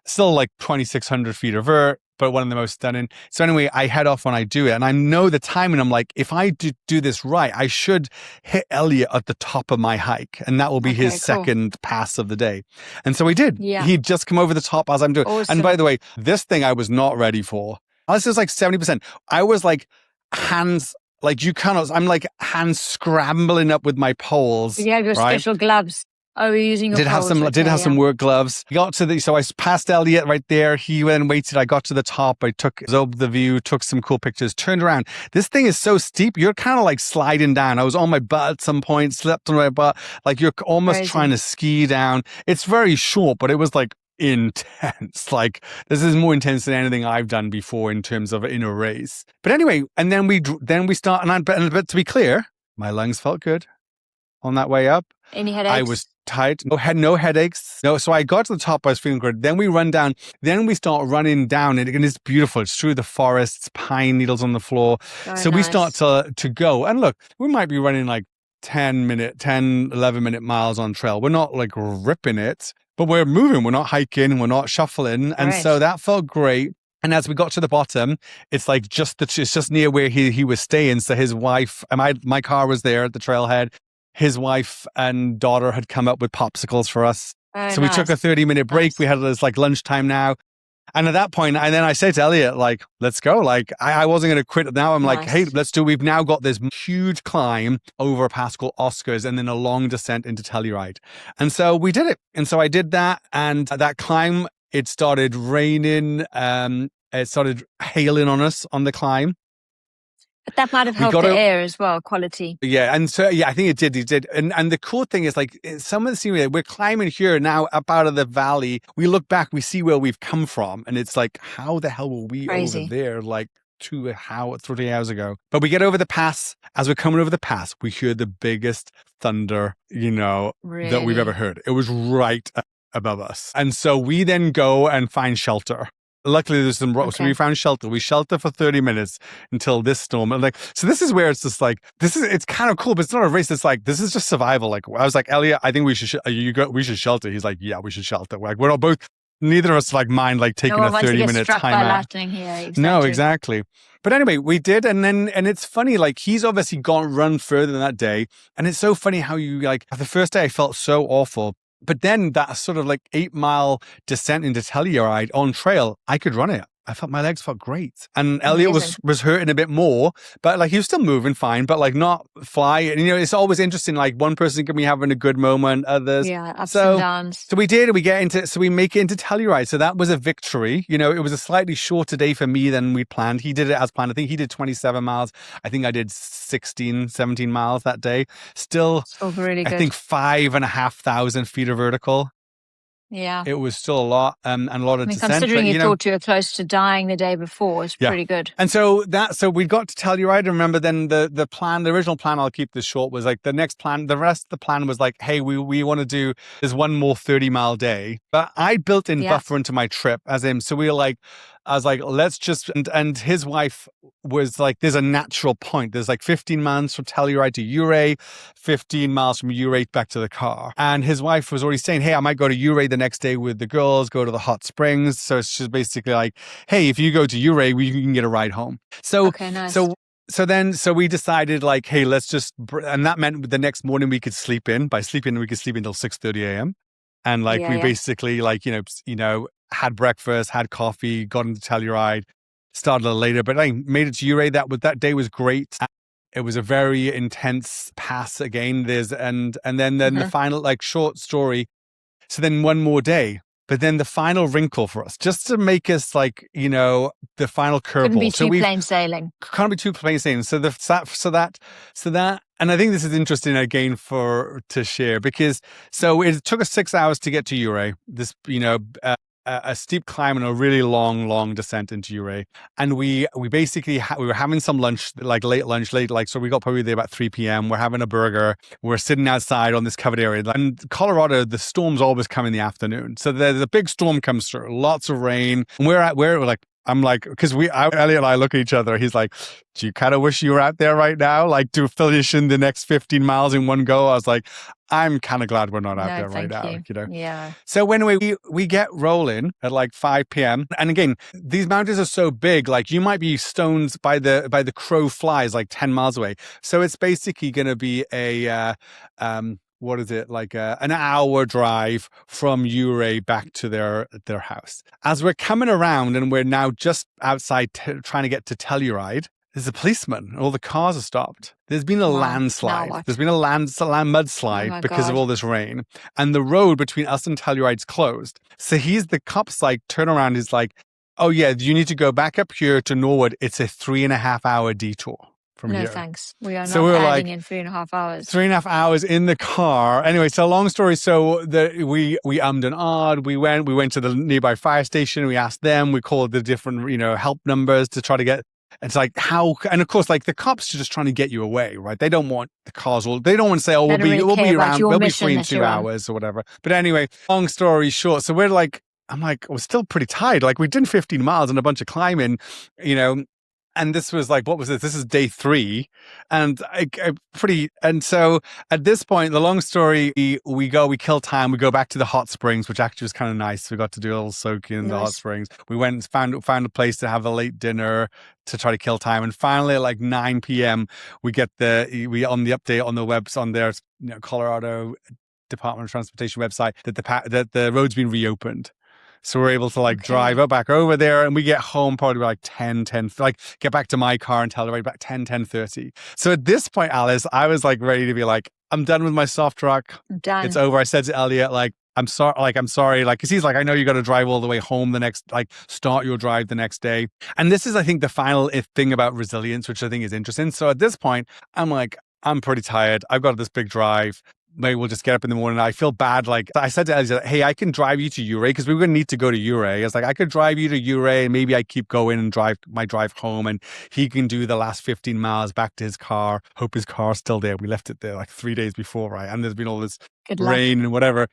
Still like 2,600 feet of vert, but one of the most stunning. So anyway, I head off when I do it and I know the time and I'm like, if I do this right, I should hit Elliot at the top of my hike and that will be his second pass of the day. And so he did. Yeah. He'd just come over the top as I'm doing. Awesome. And by the way, this thing I was not ready for. This is like 70%. I was like hands, like you cannot, I'm like hands scrambling up with my poles. You have your special gloves. Oh, you're using did have some work gloves. Got to so I passed Elliot right there. He went and waited. I got to the top. I observed the view, took some cool pictures, turned around. This thing is so steep. You're kind of like sliding down. I was on my butt at some point, slept on my butt. Like you're almost trying to ski down. It's very short, but it was like intense. Like this is more intense than anything I've done before in terms of in a race. But anyway, and then we start. But to be clear, my lungs felt good on that way up. Any headaches? I was tight. No headaches. No, so I got to the top. I was feeling good. Then we run down. Then we start running down, and it's beautiful. It's through the forests, pine needles on the floor. So we start to go. And look, we might be running like 11-minute miles on trail. We're not like ripping it, but we're moving. We're not hiking. We're not shuffling. And so that felt great. And as we got to the bottom, it's like it's just near where he was staying. So his wife and my car was there at the trailhead. His wife and daughter had come up with popsicles for us. So we took a 30-minute break. We had this like lunchtime now. And at that point, and then I said to Elliot, like, let's go. Like, I wasn't going to quit. Now I'm like, hey, let's do. We've now got this huge climb over a pass called Oscars and then a long descent into Telluride. And so we did it. And so I did that. And that climb, it started raining. It started hailing on us on the climb. But that might have helped the air as well, quality. Yeah, and so, I think it did. And the cool thing is, like, some of the scenery, we're climbing here now up out of the valley. We look back, we see where we've come from. And it's like, how the hell were we over there, like, 3 hours ago? But we get over the pass. As we're coming over the pass, we hear the biggest thunder, that we've ever heard. It was right above us. And so we then go and find shelter. Luckily, there's some rocks. So we found shelter. We shelter for 30 minutes until this storm. And so this is where it's just like, it's kind of cool, but it's not a race. It's like, this is just survival. Like, I was like, Elliot, I think we should shelter. He's like, yeah, we should shelter. Like, we're all both neither of us like mind like taking a 30-minute time out. Lightning here. Exactly. No, exactly. But anyway, we did. And it's funny, like he's obviously run further than that day. And it's so funny how you like the first day I felt so awful. But then that sort of like 8-mile descent into Telluride on trail, I could run it. I felt my legs felt great. And Elliot was hurting a bit more, but like he was still moving fine, but like not fly. And it's always interesting. Like one person can be having a good moment, others. Yeah, ups and downs. So we did, we make it into Telluride. So that was a victory. It was a slightly shorter day for me than we planned. He did it as planned. I think he did 27 miles. I think I did 16, 17 miles that day. Still really good. I think 5,500 feet of vertical. Yeah. It was still a lot and a lot of descent. Considering you thought you were close to dying the day before, it's pretty good. And so we got to Telluride. I remember then the original plan, I'll keep this short, was like the next plan, the rest of the plan was like, hey, we want to do this one more 30-mile day. But I built in buffer into my trip so we were like, I was like, let's just, and his wife was like, there's a natural point. There's like 15 miles from Telluride to Ouray, 15 miles from Ouray back to the car. And his wife was already saying, hey, I might go to Ouray the next day with the girls, go to the hot springs. So it's just basically like, hey, if you go to Ouray, you can get a ride home. So, okay, nice. So we decided like, hey, let's just, and that meant the next morning we could sleep in. By sleeping, we could sleep until 6:30 a.m. And like, we basically like, had breakfast, had coffee, got into Telluride, started a little later, but I made it to Ouray. That day was great. It was a very intense pass again. And then the final like short story. So then one more day, but then the final wrinkle for us, just to make us like, the final curveball. Couldn't be too plain sailing. Can't be too plain sailing. So that, and I think this is interesting again to share because it took us 6 hours to get to Ouray. This, a steep climb and a really long descent into Ouray. And we basically, we were having some lunch, like late lunch, so we got probably there about 3 p.m. We're having a burger. We're sitting outside on this covered area. And Colorado, the storms always come in the afternoon. So there's a big storm comes through, lots of rain. And we're like, I'm like, because Elliot and I look at each other. He's like, do you kind of wish you were out there right now? Like to finish in the next 15 miles in one go? I was like, I'm kind of glad we're not out there right now. Yeah. So when we get rolling at like 5 p.m. And again, these mountains are so big, like you might be stones by the crow flies like 10 miles away. So it's basically going to be what is it, like an hour drive from Ouray back to their house. As we're coming around and we're now just outside trying to get to Telluride, there's a policeman. All the cars are stopped. There's been a landslide. There's been a mudslide because of all this rain. And the road between us and Telluride's closed. So the cops like turn around. He's like, oh yeah, you need to go back up here to Norwood. It's a 3.5 hour detour. From no here. Thanks. We are not adding in 3.5 hours. 3.5 hours in the car. Anyway, so long story. So we ummed and ahed. We went to the nearby fire station. We asked them. We called the different help numbers to try to get. It's like how, and of course, like the cops are just trying to get you away, right? They don't want the cars. They don't want to say, oh, we'll be around. We'll be free in 2 hours or whatever. But anyway, long story short. So I'm like, we're still pretty tired. Like we did 15 miles and a bunch of climbing, And this was like, what was this? This is day 3. And and so at this point, the long story, we kill time. We go back to the hot springs, which actually was kind of nice. We got to do a little soaking in the hot springs. We went and found a place to have a late dinner to try to kill time. And finally at like 9 p.m., we on the update on the on their Colorado Department of Transportation website that the road's been reopened. So we're able to drive back over there, and we get home probably like 10, get back to my car and Telluride back 10:30. So at this point, Alice, I was like ready to be like, I'm done with my soft rock. I'm done. It's over. I said to Elliot, I'm sorry. Cause he's like, I know you got to drive all the way home start your drive the next day. And this is, I think, the final thing about resilience, which I think is interesting. So at this point, I'm like, I'm pretty tired. I've got this big drive. Maybe we'll just get up in the morning. I feel bad. Like I said to Ellie, hey, I can drive you to Ouray because we were going to need to go to Ouray. I was like, I could drive you to Ouray and maybe I keep going and drive home and he can do the last 15 miles back to his car. Hope his car's still there. We left it there like 3 days before, right? And there's been all this rain and whatever.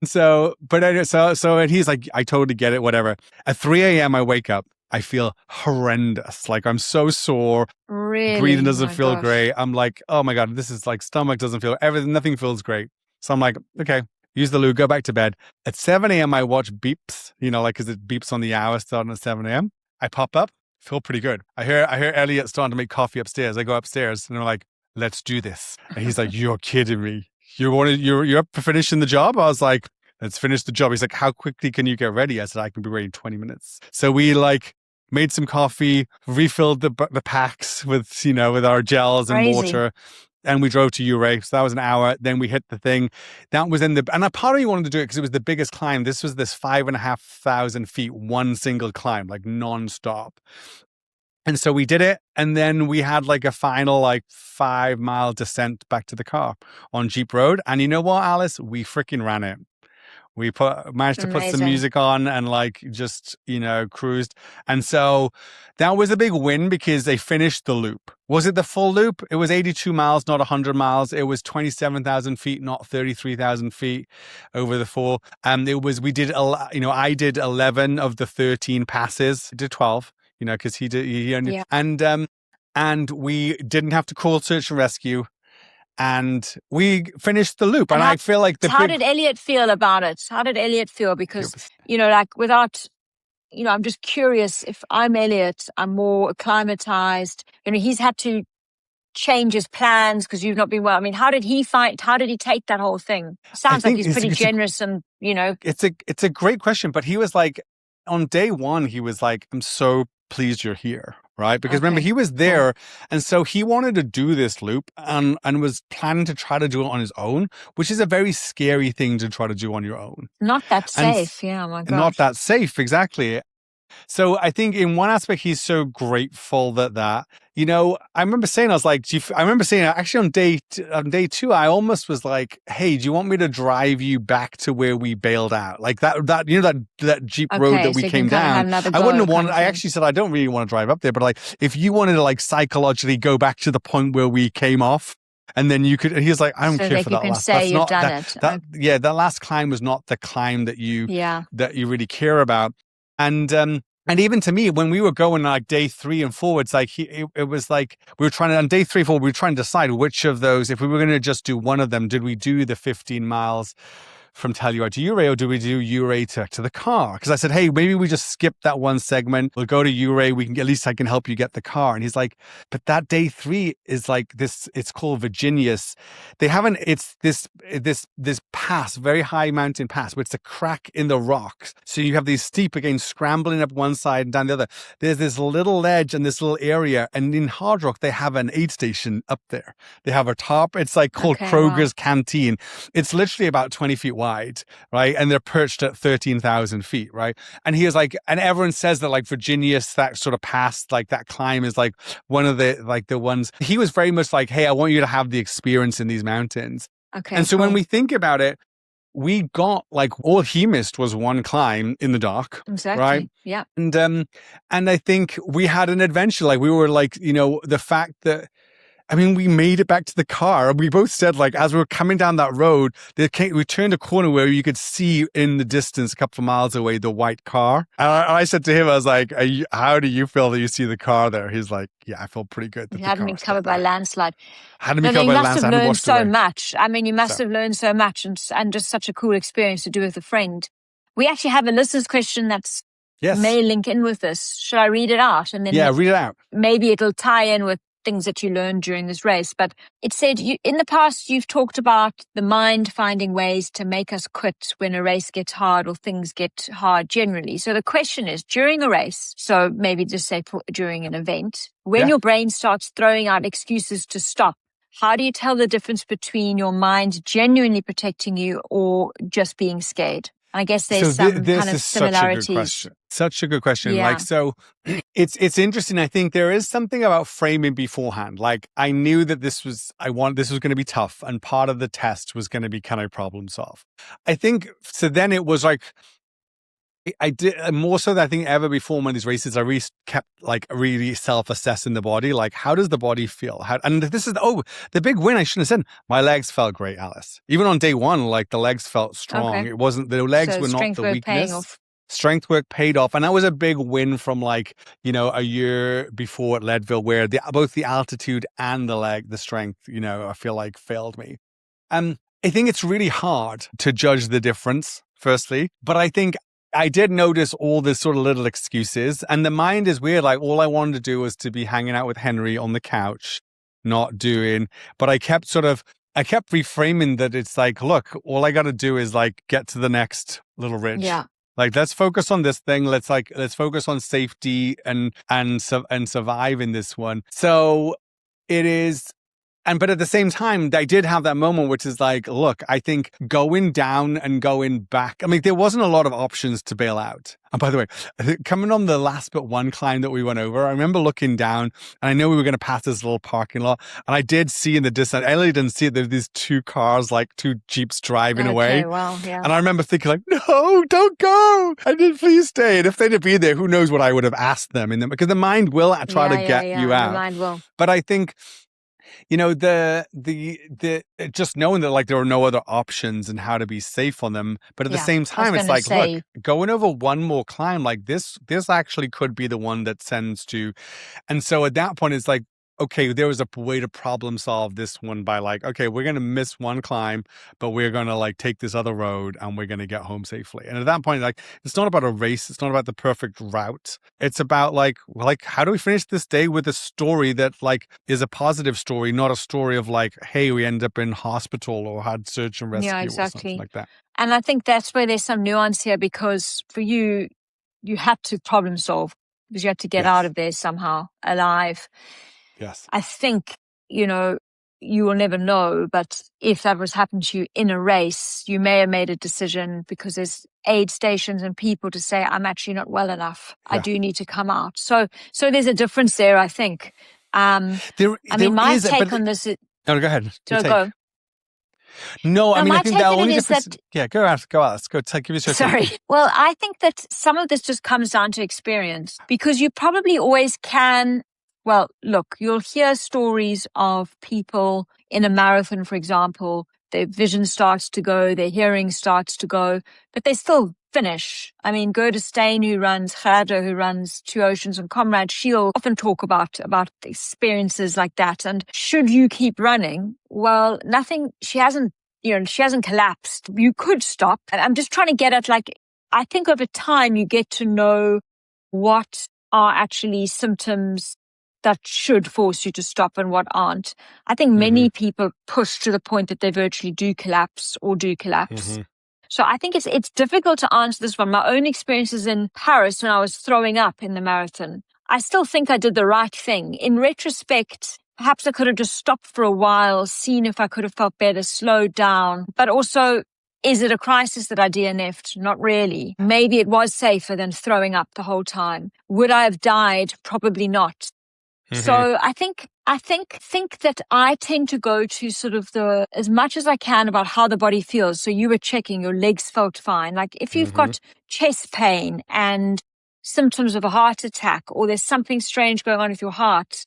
So, and he's like, I totally get it, whatever. At 3 a.m. I wake up. I feel horrendous. Like I'm so sore. Really? Breathing doesn't feel great. I'm like, oh my God, this is like stomach doesn't feel everything. Nothing feels great. So I'm like, okay, use the loo, go back to bed. At 7 a.m., I watch beeps, like, because it beeps on the hour starting at 7 a.m. I pop up, feel pretty good. I hear Elliot starting to make coffee upstairs. I go upstairs and they're like, let's do this. And he's like, you're kidding me. You're up for finishing the job? I was like, let's finish the job. He's like, how quickly can you get ready? I said, I can be ready in 20 minutes. So we made some coffee, refilled the packs with our gels and water. And we drove to Ouray. So that was an hour. Then we hit the thing. That was and a part of me wanted to do it because it was the biggest climb. This was this 5,500 feet, one single climb, like nonstop. And so we did it. And then we had a final 5-mile descent back to the car on Jeep Road. And you know what, Alice? We freaking ran it. We managed to put some music on and just, cruised. And so that was a big win because they finished the loop. Was it the full loop? It was 82 miles, not 100 miles. It was 27,000 feet, not 33,000 feet over the 4. We did, I did 11 of the 13 passes. I did 12, because he only, and we didn't have to call search and rescue. And we finished the loop. And I feel like how did Elliot feel about it? How did Elliot feel? Because, without, I'm just curious, if I'm Elliot, I'm more acclimatized. He's had to change his plans because you've not been well. I mean, how did he fight? How did he take that whole thing? Sounds like he's pretty generous and, It's a great question, but he was on day one, he was like, I'm so pleased you're here. Right? Because remember, he was there. And so he wanted to do this loop and was planning to try to do it on his own, which is a very scary thing to try to do on your own. Not that safe. Yeah, my gosh. Not that safe. Exactly. So I think in one aspect, he's so grateful that, I remember saying, actually on day 2, I almost was like, hey, do you want me to drive you back to where we bailed out? Like that Jeep road that we came down. I wouldn't have wanted, I actually said, I don't really want to drive up there, but if you wanted to psychologically go back to the point where we came off, and then you could, he was like, I don't care for that last. Say you've done it. That last climb was not the climb that you really care about. And even to me, when we were going day 3 and 4, it's it was we were trying to, on day 3, 4, we were trying to decide which of those, if we were going to just do one of them, did we do the 15 miles from Telluride to Ouray, or do we do Ouray to the car? Because I said, hey, maybe we just skip that one segment. We'll go to Ouray. At least I can help you get the car. And he's like, but that day 3 is this. It's called Virginius. They haven't. It's this pass, very high mountain pass, where it's a crack in the rocks. So you have these steep again, scrambling up one side and down the other. There's this little ledge and this little area. And in Hardrock, they have an aid station up there. They have a top. It's called Kroger's Canteen. It's literally about 20 feet wide, right? And they're perched at 13,000 feet, right? And he was and everyone says that Virginius, that sort of pass, that climb is one of the ones. He was very much hey, I want you to have the experience in these mountains. Okay. And so when we think about it, we got all he missed was one climb in the dark. Exactly. Right? Yeah. And I think we had an adventure. We were the fact that, we made it back to the car. We both said, as we were coming down that road, we turned a corner where you could see in the distance, a couple of miles away, the white car. And I said to him, I was like, how do you feel that you see the car there? He's like, yeah, I feel pretty good. You hadn't been covered by landslide. Hadn't been covered by landslide. You must have learned so much. You must have learned so much and just such a cool experience to do with a friend. We actually have a listener's question that's may link in with this. Should I read it out? And then read it out. Maybe it'll tie in with things that you learned during this race. But it said, in the past, you've talked about the mind finding ways to make us quit when a race gets hard or things get hard generally. So the question is, during a race, so maybe just say during an event, when your brain starts throwing out excuses to stop, how do you tell the difference between your mind genuinely protecting you or just being scared? I guess there's some kind of similarities. Such a good question. Yeah. So it's interesting. I think there is something about framing beforehand. I knew that this was going to be tough, and part of the test was going to be, can I problem solve? I think so. Then it was I did more so than I think ever before in one of these races. I really kept really self-assessing the body. How does the body feel? And this is the big win. I shouldn't have said my legs felt great, Alice. Even on day 1, the legs felt strong. Okay. It wasn't, the legs were not the weakness. Strength work paid off, and that was a big win from a year before at Leadville, where both the altitude and the strength, I feel failed me. I think it's really hard to judge the difference, firstly. But I think I did notice all this sort of little excuses. And the mind is weird. Like, all I wanted to do was to be hanging out with Henry on the couch, not doing. But I kept reframing that it's like, look, all I got to do is like get to the next little ridge. Yeah. Like, let's focus on this thing. Let's focus on safety and survive in this one. So it is. But at the same time, I did have that moment, which is like, look, I think going down and going back, I mean, there wasn't a lot of options to bail out. And by the way, I think coming on the last but one climb that we went over, I remember looking down and I know we were going to pass this little parking lot. And I did see in the distance, Ellie didn't see it, there were these two cars, like two Jeeps driving away. Well, yeah. And I remember thinking like, no, don't go. I did, please stay. And if they'd have been there, who knows what I would have asked them in them, because the mind will try to get you out. The mind will. But I think, the just knowing that like there are no other options and how to be safe on them, but at the same time, it's like, look, going over one more climb like this actually could be the one that sends to, and so at that point, it's like, okay, there was a way to problem solve this one by like, okay, we're going to miss one climb, but we're going to like take this other road and we're going to get home safely. And at that point, like, it's not about a race. It's not about the perfect route. It's about like, how do we finish this day with a story that like is a positive story, not a story of like, hey, we end up in hospital or had search and rescue or something like that. And I think that's where there's some nuance here, because for you had to problem solve because you had to get out of there somehow alive. Yes. I think, you will never know, but if that was happening to you in a race, you may have made a decision because there's aid stations and people to say, I'm actually not well enough. Yeah. I do need to come out. So there's a difference there, I think. My take on this is... No, go ahead. Go. No, I mean, I think the only difference... Go out. Let's go. Give us your Sorry. Well, I think that some of this just comes down to experience, because you probably always can... Well, look, you'll hear stories of people in a marathon, for example, their vision starts to go, their hearing starts to go, but they still finish. I mean, Gerda Steyn, who runs Hardrock, who runs Two Oceans, and Comrade, she'll often talk about experiences like that. And should you keep running? Well, she hasn't collapsed. You could stop. And I'm just trying to get at, like, I think over time you get to know what are actually symptoms that should force you to stop and what aren't. I think many people push to the point that they virtually do collapse. So I think it's difficult to answer this one. My own experiences in Paris when I was throwing up in the marathon, I still think I did the right thing. In retrospect, perhaps I could have just stopped for a while, seen if I could have felt better, slowed down. But also, is it a crisis that I DNF'd? Not really. Maybe it was safer than throwing up the whole time. Would I have died? Probably not. So I think that I tend to go to sort of as much as I can about how the body feels. So you were checking, your legs felt fine. Like if you've got chest pain and symptoms of a heart attack, or there's something strange going on with your heart,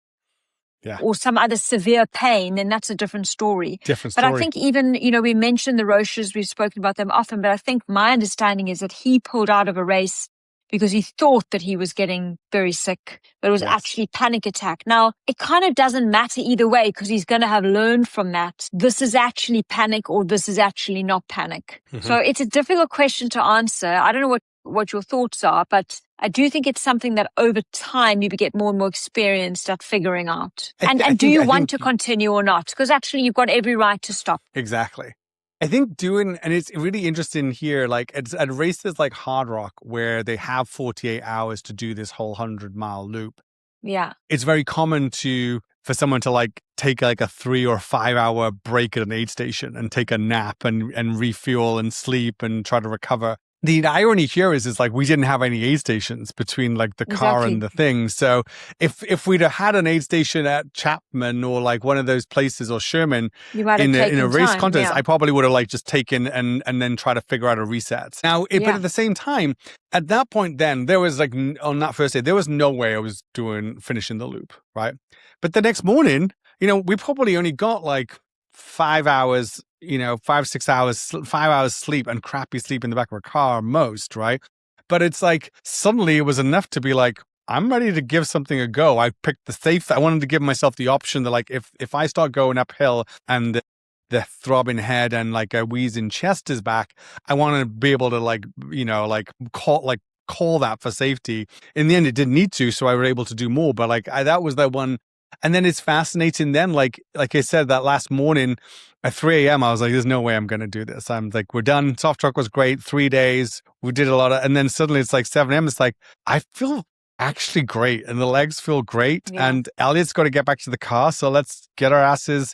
or some other severe pain, then that's a different story. But I think even, we mentioned the Roches, we've spoken about them often, but I think my understanding is that he pulled out of a race because he thought that he was getting very sick, but it was actually panic attack. Now, it kind of doesn't matter either way, because he's going to have learned from that. This is actually panic, or this is actually not panic. So it's a difficult question to answer. I don't know what your thoughts are, but I do think it's something that over time you get more and more experienced at figuring out. And do you want to continue or not? Because actually you've got every right to stop. Exactly. I think and it's really interesting here, like at races like Hardrock, where they have 48 hours to do this whole 100-mile loop. Yeah. It's very common for someone to like take like a 3 or 5 hour break at an aid station and take a nap and refuel and sleep and try to recover. The irony here is like we didn't have any aid stations between like the car and the thing. So if we'd have had an aid station at Chapman or like one of those places, or Sherman in a race contest, I probably would have like just taken and then try to figure out a reset. Now, but at the same time, at that point, then there was like on that first day, there was no way I was finishing the loop, right? But the next morning, we probably only got like 5 hours. 5 hours sleep, and crappy sleep in the back of a car most, right? But it's like suddenly it was enough to be like, I'm ready to give something a go. I picked the safe. I wanted to give myself the option that like if I start going uphill and the throbbing head and like a wheezing chest is back. I want to be able to call that for safety. In the end, it didn't need to, so I was able to do more. But that was the one. And then it's fascinating. Then, like I said, that last morning at 3 a.m., I was like, "There's no way I'm going to do this." I'm like, "We're done. Soft truck was great. 3 days. We did a lot of." And then suddenly it's like 7 a.m. It's like I feel actually great, and the legs feel great. Yeah. And Elliot's got to get back to the car, so let's get our asses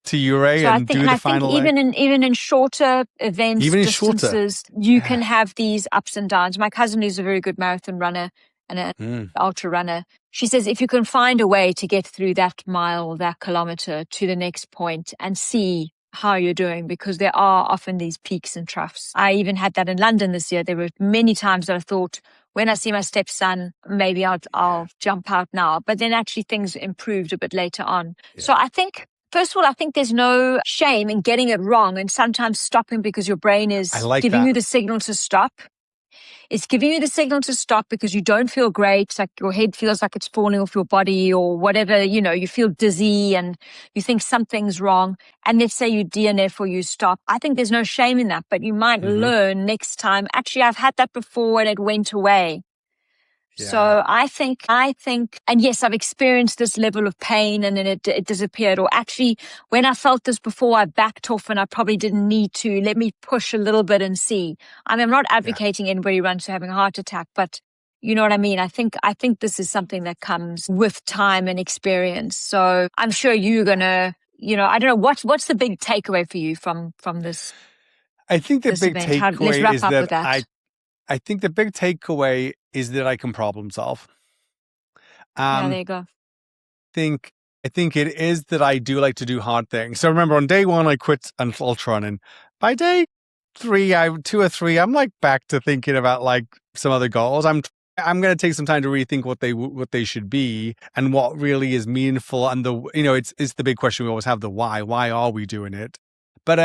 to Ouray and do the final leg. Even in shorter events, distances, you can have these ups and downs. My cousin, who's a very good marathon runner and an ultra runner, she says if you can find a way to get through that mile, that kilometer to the next point and see how you're doing, because there are often these peaks and troughs. I even had that in London this year. There were many times that I thought, when I see my stepson, maybe I'll jump out now. But then actually things improved a bit later on. Yeah. So I think, first of all, I think there's no shame in getting it wrong and sometimes stopping because your brain is giving you the signal to stop. It's giving you the signal to stop because you don't feel great. It's like your head feels like it's falling off your body or whatever, you feel dizzy and you think something's wrong. And let's say you DNF or you stop. I think there's no shame in that, but you might learn next time. Actually, I've had that before and it went away. Yeah. So I think, and yes, I've experienced this level of pain and then it disappeared. Or actually, when I felt this before, I backed off and I probably didn't need to. Let me push a little bit and see. I mean, I'm not advocating anybody runs to having a heart attack, but you know what I mean? I think this is something that comes with time and experience. So I'm sure you're going to, I don't know, what's the big takeaway for you from this? I think the big takeaway let's wrap is up that with that. I think the big takeaway is that I can problem solve. There you go. I think it is that I do like to do hard things. So remember, on day 1, I quit ultra running. By day 2 or 3, I'm like back to thinking about like some other goals. I'm going to take some time to rethink what they should be and what really is meaningful. And it's the big question we always have: the why. Why are we doing it? But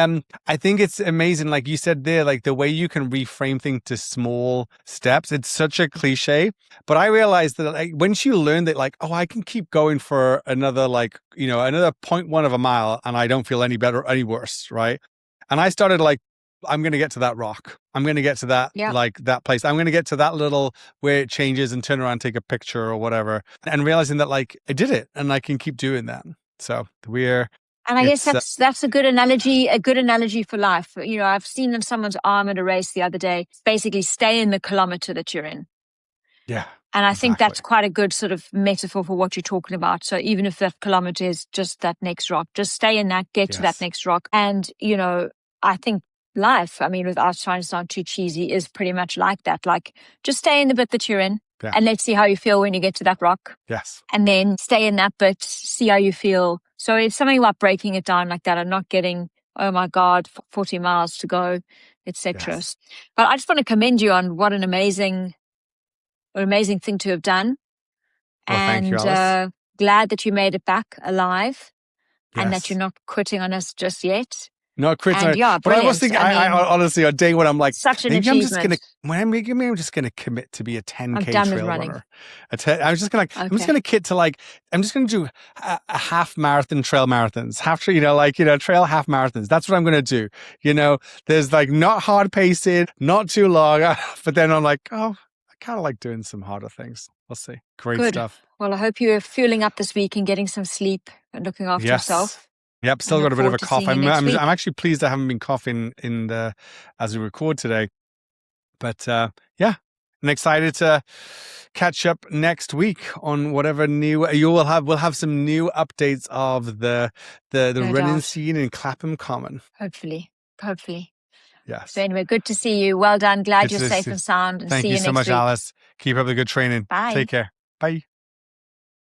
I think it's amazing, like you said there, like the way you can reframe things to small steps. It's such a cliche, but I realized that like once you learn that, like, I can keep going for another another 0.1 of a mile, and I don't feel any better, any worse, right? And I started like, I'm going to get to that rock. I'm going to get to that, that place. I'm going to get to that little where it changes and turn around, take a picture or whatever, and realizing that like I did it and I can keep doing that. So and I guess that's a good analogy for life. I've seen in someone's arm at a race the other day, basically stay in the kilometer that you're in. Yeah. And I think that's quite a good sort of metaphor for what you're talking about. So even if that kilometer is just that next rock, just stay in that, get to that next rock. And, I think life, I mean, without trying to sound too cheesy, is pretty much like that. Like, just stay in the bit that you're in. Yeah. And let's see how you feel when you get to that rock. Yes. And then stay in that bit, see how you feel. So it's something about breaking it down like that and not getting, oh my God, 40 miles to go, etc. Yes. But I just want to commend you on what an amazing thing to have done. Well, thank you, Alice. Glad that you made it back alive and that you're not quitting on us just yet. Not quitting. And but I was thinking, I honestly, on day 1, I'm like, such an maybe achievement. I'm just going to commit to be a 10K trail runner. I'm just going to commit to I'm just going to do a half marathon, trail marathons, trail half marathons. That's what I'm going to do. There's like not hard pacing, not too long. But then I'm like, I kind of like doing some harder things. We'll see. Great stuff. Well, I hope you're fueling up this week and getting some sleep and looking after yourself. Yep, still got a bit of a cough. I'm actually pleased I haven't been coughing as we record today. But I'm excited to catch up next week on whatever new we'll have some new updates of the running scene in Clapham Common. Hopefully. Yes. So anyway, good to see you. Well done. Glad you're safe and sound. And Thank see you so next much, week. Alice. Keep up the good training. Bye. Take care. Bye.